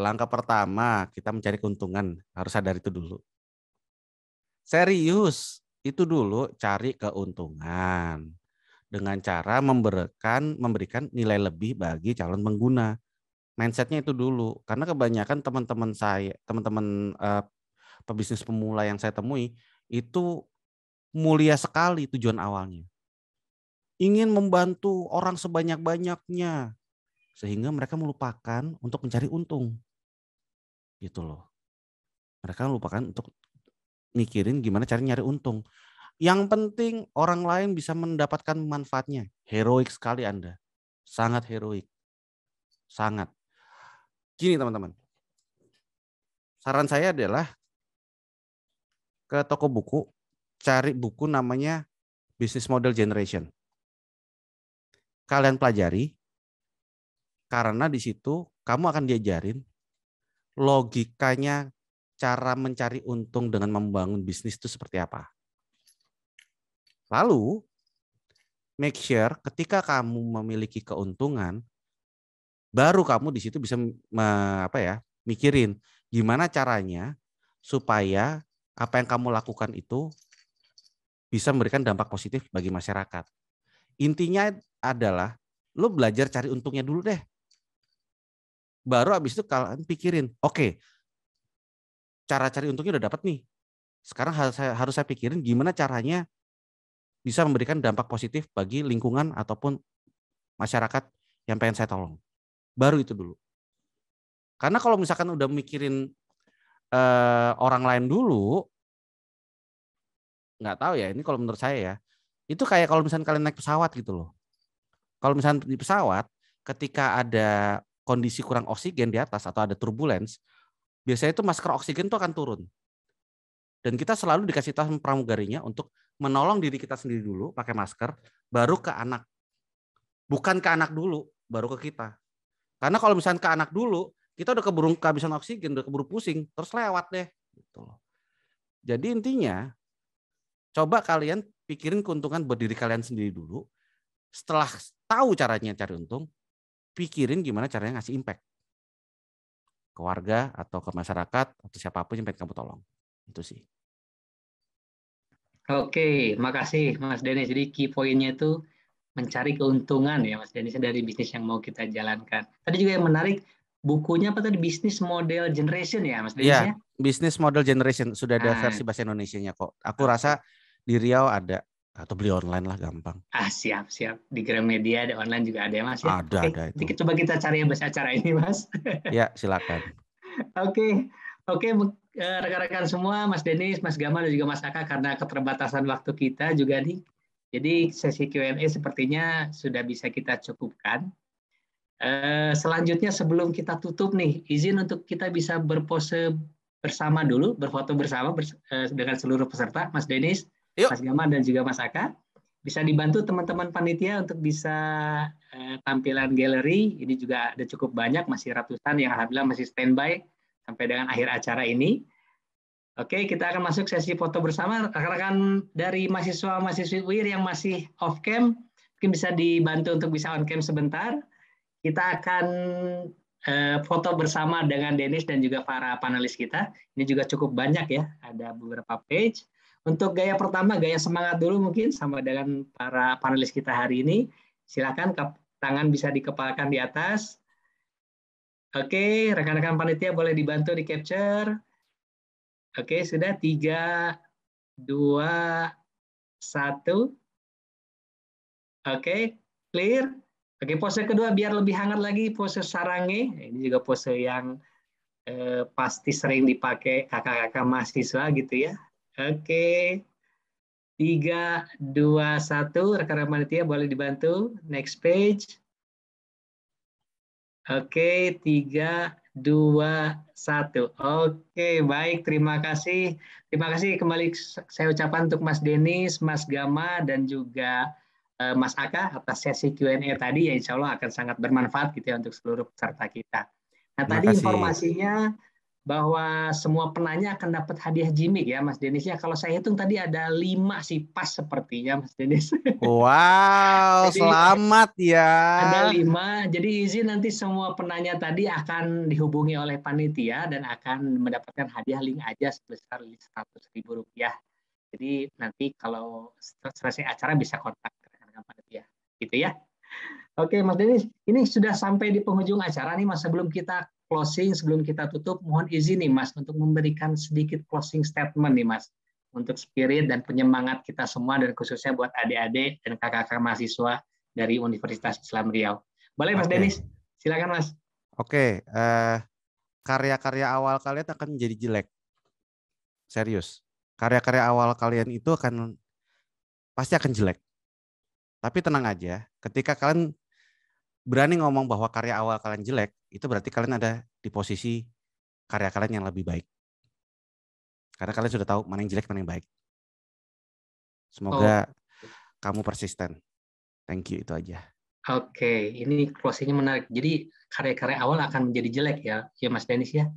Langkah pertama kita mencari keuntungan, harus sadar itu dulu. Serius, itu dulu cari keuntungan dengan cara memberikan nilai lebih bagi calon pengguna. Mindsetnya itu dulu, karena kebanyakan teman-teman pebisnis pemula yang saya temui itu mulia sekali tujuan awalnya. Ingin membantu orang sebanyak-banyaknya sehingga mereka melupakan untuk mencari untung. Gitu loh. Mereka melupakan untuk mikirin gimana cara nyari untung. Yang penting orang lain bisa mendapatkan manfaatnya. Heroik sekali Anda. Sangat heroik. Sangat. Gini teman-teman. Saran saya adalah ke toko buku, cari buku namanya Business Model Generation. Kalian pelajari, karena di situ kamu akan diajarin logikanya cara mencari untung dengan membangun bisnis itu seperti apa. Lalu make sure ketika kamu memiliki keuntungan, baru kamu di situ bisa mikirin gimana caranya supaya apa yang kamu lakukan itu bisa memberikan dampak positif bagi masyarakat. Intinya adalah lu belajar cari untungnya dulu deh. Baru abis itu kalian pikirin, oke, cara cari untungnya udah dapat nih. Sekarang harus saya pikirin gimana caranya bisa memberikan dampak positif bagi lingkungan ataupun masyarakat yang pengen saya tolong. Baru itu dulu. Karena kalau misalkan udah mikirin orang lain dulu, nggak tahu ya, ini kalau menurut saya ya, itu kayak kalau misalkan kalian naik pesawat gitu loh. Kalau misalkan di pesawat, ketika ada kondisi kurang oksigen di atas atau ada turbulence, biasanya itu masker oksigen itu akan turun. Dan kita selalu dikasih tahu pramugarinya untuk menolong diri kita sendiri dulu pakai masker, baru ke anak. Bukan ke anak dulu, baru ke kita. Karena kalau misalnya ke anak dulu, kita udah keburu kehabisan oksigen, udah keburu pusing, terus lewat deh. Gitu. Jadi intinya, coba kalian pikirin keuntungan buat diri kalian sendiri dulu. Setelah tahu caranya cari untung, pikirin gimana caranya ngasih impact ke warga atau ke masyarakat atau siapapun yang pengen kamu tolong. Itu sih. Oke, makasih Mas Denis. Jadi key point-nya itu mencari keuntungan ya Mas Denis dari bisnis yang mau kita jalankan. Tadi juga yang menarik, bukunya apa tadi? Business Model Generation ya Mas Denis ya? Business Model Generation. Sudah ada versi bahasa Indonesianya kok. Aku rasa di Riau ada. Atau beli online lah gampang. Siap. Di Gramedia ada online juga ada ya Mas ya? Ada itu. Coba kita cari yang bahasa acara ini Mas. Ya silakan. Oke, rekan-rekan semua, Mas Denis, Mas Gama, dan juga Mas Aka, karena keterbatasan waktu kita juga nih. Jadi sesi Q&A sepertinya sudah bisa kita cukupkan. Selanjutnya sebelum kita tutup nih, izin untuk kita bisa berpose bersama dulu, berfoto bersama dengan seluruh peserta, Mas Denis, Mas Gama, dan juga Mas Aka. Bisa dibantu teman-teman panitia untuk bisa tampilan galeri. Ini juga ada cukup banyak, masih ratusan yang alhamdulillah masih standby sampai dengan akhir acara ini. Oke, kita akan masuk sesi foto bersama. Rekan-rekan dari mahasiswa-mahasiswi UIR yang masih off cam, mungkin bisa dibantu untuk bisa on cam sebentar. Kita akan foto bersama dengan Denis dan juga para panelis kita. Ini juga cukup banyak ya, ada beberapa page. Untuk gaya pertama, gaya semangat dulu mungkin sama dengan para panelis kita hari ini. Silakan tangan bisa dikepalkan di atas. Oke, rekan-rekan panitia boleh dibantu di capture. Oke, sudah 3, 2, 1. Oke, clear. Oke, pose kedua biar lebih hangat lagi, pose sarange. Ini juga pose yang pasti sering dipakai kakak-kakak mahasiswa gitu ya. Oke, 3, 2, 1. Rekan-rekan panitia boleh dibantu. Next page. Oke, 3, 2, 1. Oke, baik. Terima kasih. Terima kasih kembali saya ucapkan untuk Mas Denis, Mas Gama, dan juga Mas Aka atas sesi Q&A tadi. Ya, insya Allah akan sangat bermanfaat gitu ya untuk seluruh peserta kita. Nah, tadi informasinya bahwa semua penanya akan dapat hadiah gimmick ya Mas Denis ya. Kalau saya hitung tadi ada 5 sih pas sepertinya Mas Denis. Wow, jadi, selamat ya. Ada 5, jadi izin nanti semua penanya tadi akan dihubungi oleh panitia dan akan mendapatkan hadiah link aja sebesar Rp100.000. Jadi nanti kalau selesai acara bisa kontak rekan-rekan panitia, gitu ya. Oke Mas Denis, ini sudah sampai di penghujung acara nih Mas. Sebelum kita closing, sebelum kita tutup, mohon izin nih Mas untuk memberikan sedikit closing statement nih Mas untuk spirit dan penyemangat kita semua dan khususnya buat adik-adik dan kakak-kakak mahasiswa dari Universitas Islam Riau. Boleh Mas Denis? Silakan Mas. Oke, karya-karya awal kalian akan menjadi jelek. Serius. Karya-karya awal kalian itu pasti akan jelek. Tapi tenang aja, ketika kalian berani ngomong bahwa karya awal kalian jelek, itu berarti kalian ada di posisi karya kalian yang lebih baik. Karena kalian sudah tahu mana yang jelek, mana yang baik. Semoga kamu persisten. Thank you, itu aja. Oke, ini closingnya menarik. Jadi karya-karya awal akan menjadi jelek ya Mas Denis ya.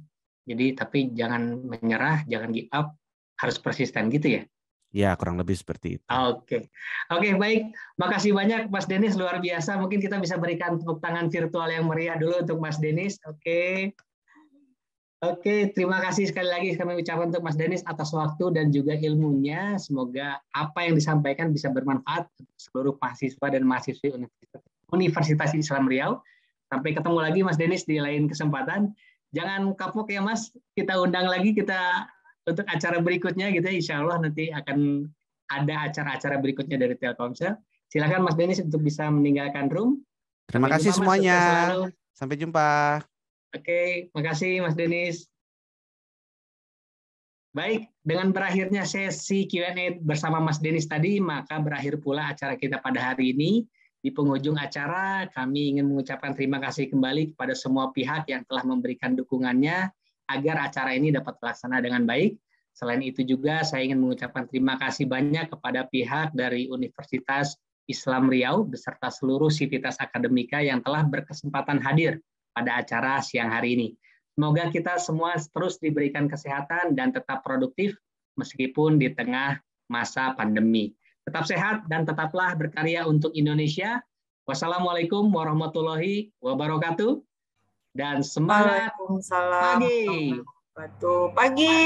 Jadi tapi jangan menyerah, jangan give up, harus persisten gitu ya. Ya, kurang lebih seperti itu. Oke, baik. Makasih banyak Mas Denis, luar biasa. Mungkin kita bisa berikan tepuk tangan virtual yang meriah dulu untuk Mas Denis. Oke, terima kasih sekali lagi kami ucapkan untuk Mas Denis atas waktu dan juga ilmunya. Semoga apa yang disampaikan bisa bermanfaat untuk seluruh mahasiswa dan mahasiswi Universitas Islam Riau. Sampai ketemu lagi Mas Denis di lain kesempatan. Jangan kapok ya Mas, kita undang lagi untuk acara berikutnya gitu ya. Insya Allah nanti akan ada acara-acara berikutnya dari Telkomsel. Silakan Mas Denis untuk bisa meninggalkan room. Terima kasih semuanya. Sampai jumpa. Oke, makasih Mas Denis. Baik, dengan berakhirnya sesi Q&A bersama Mas Denis tadi, maka berakhir pula acara kita pada hari ini. Di penghujung acara, kami ingin mengucapkan terima kasih kembali kepada semua pihak yang telah memberikan dukungannya agar acara ini dapat terlaksana dengan baik. Selain itu juga, saya ingin mengucapkan terima kasih banyak kepada pihak dari Universitas Islam Riau beserta seluruh sivitas akademika yang telah berkesempatan hadir pada acara siang hari ini. Semoga kita semua terus diberikan kesehatan dan tetap produktif meskipun di tengah masa pandemi. Tetap sehat dan tetaplah berkarya untuk Indonesia. Wassalamualaikum warahmatullahi wabarakatuh. Dan semangat pagi. Pagi.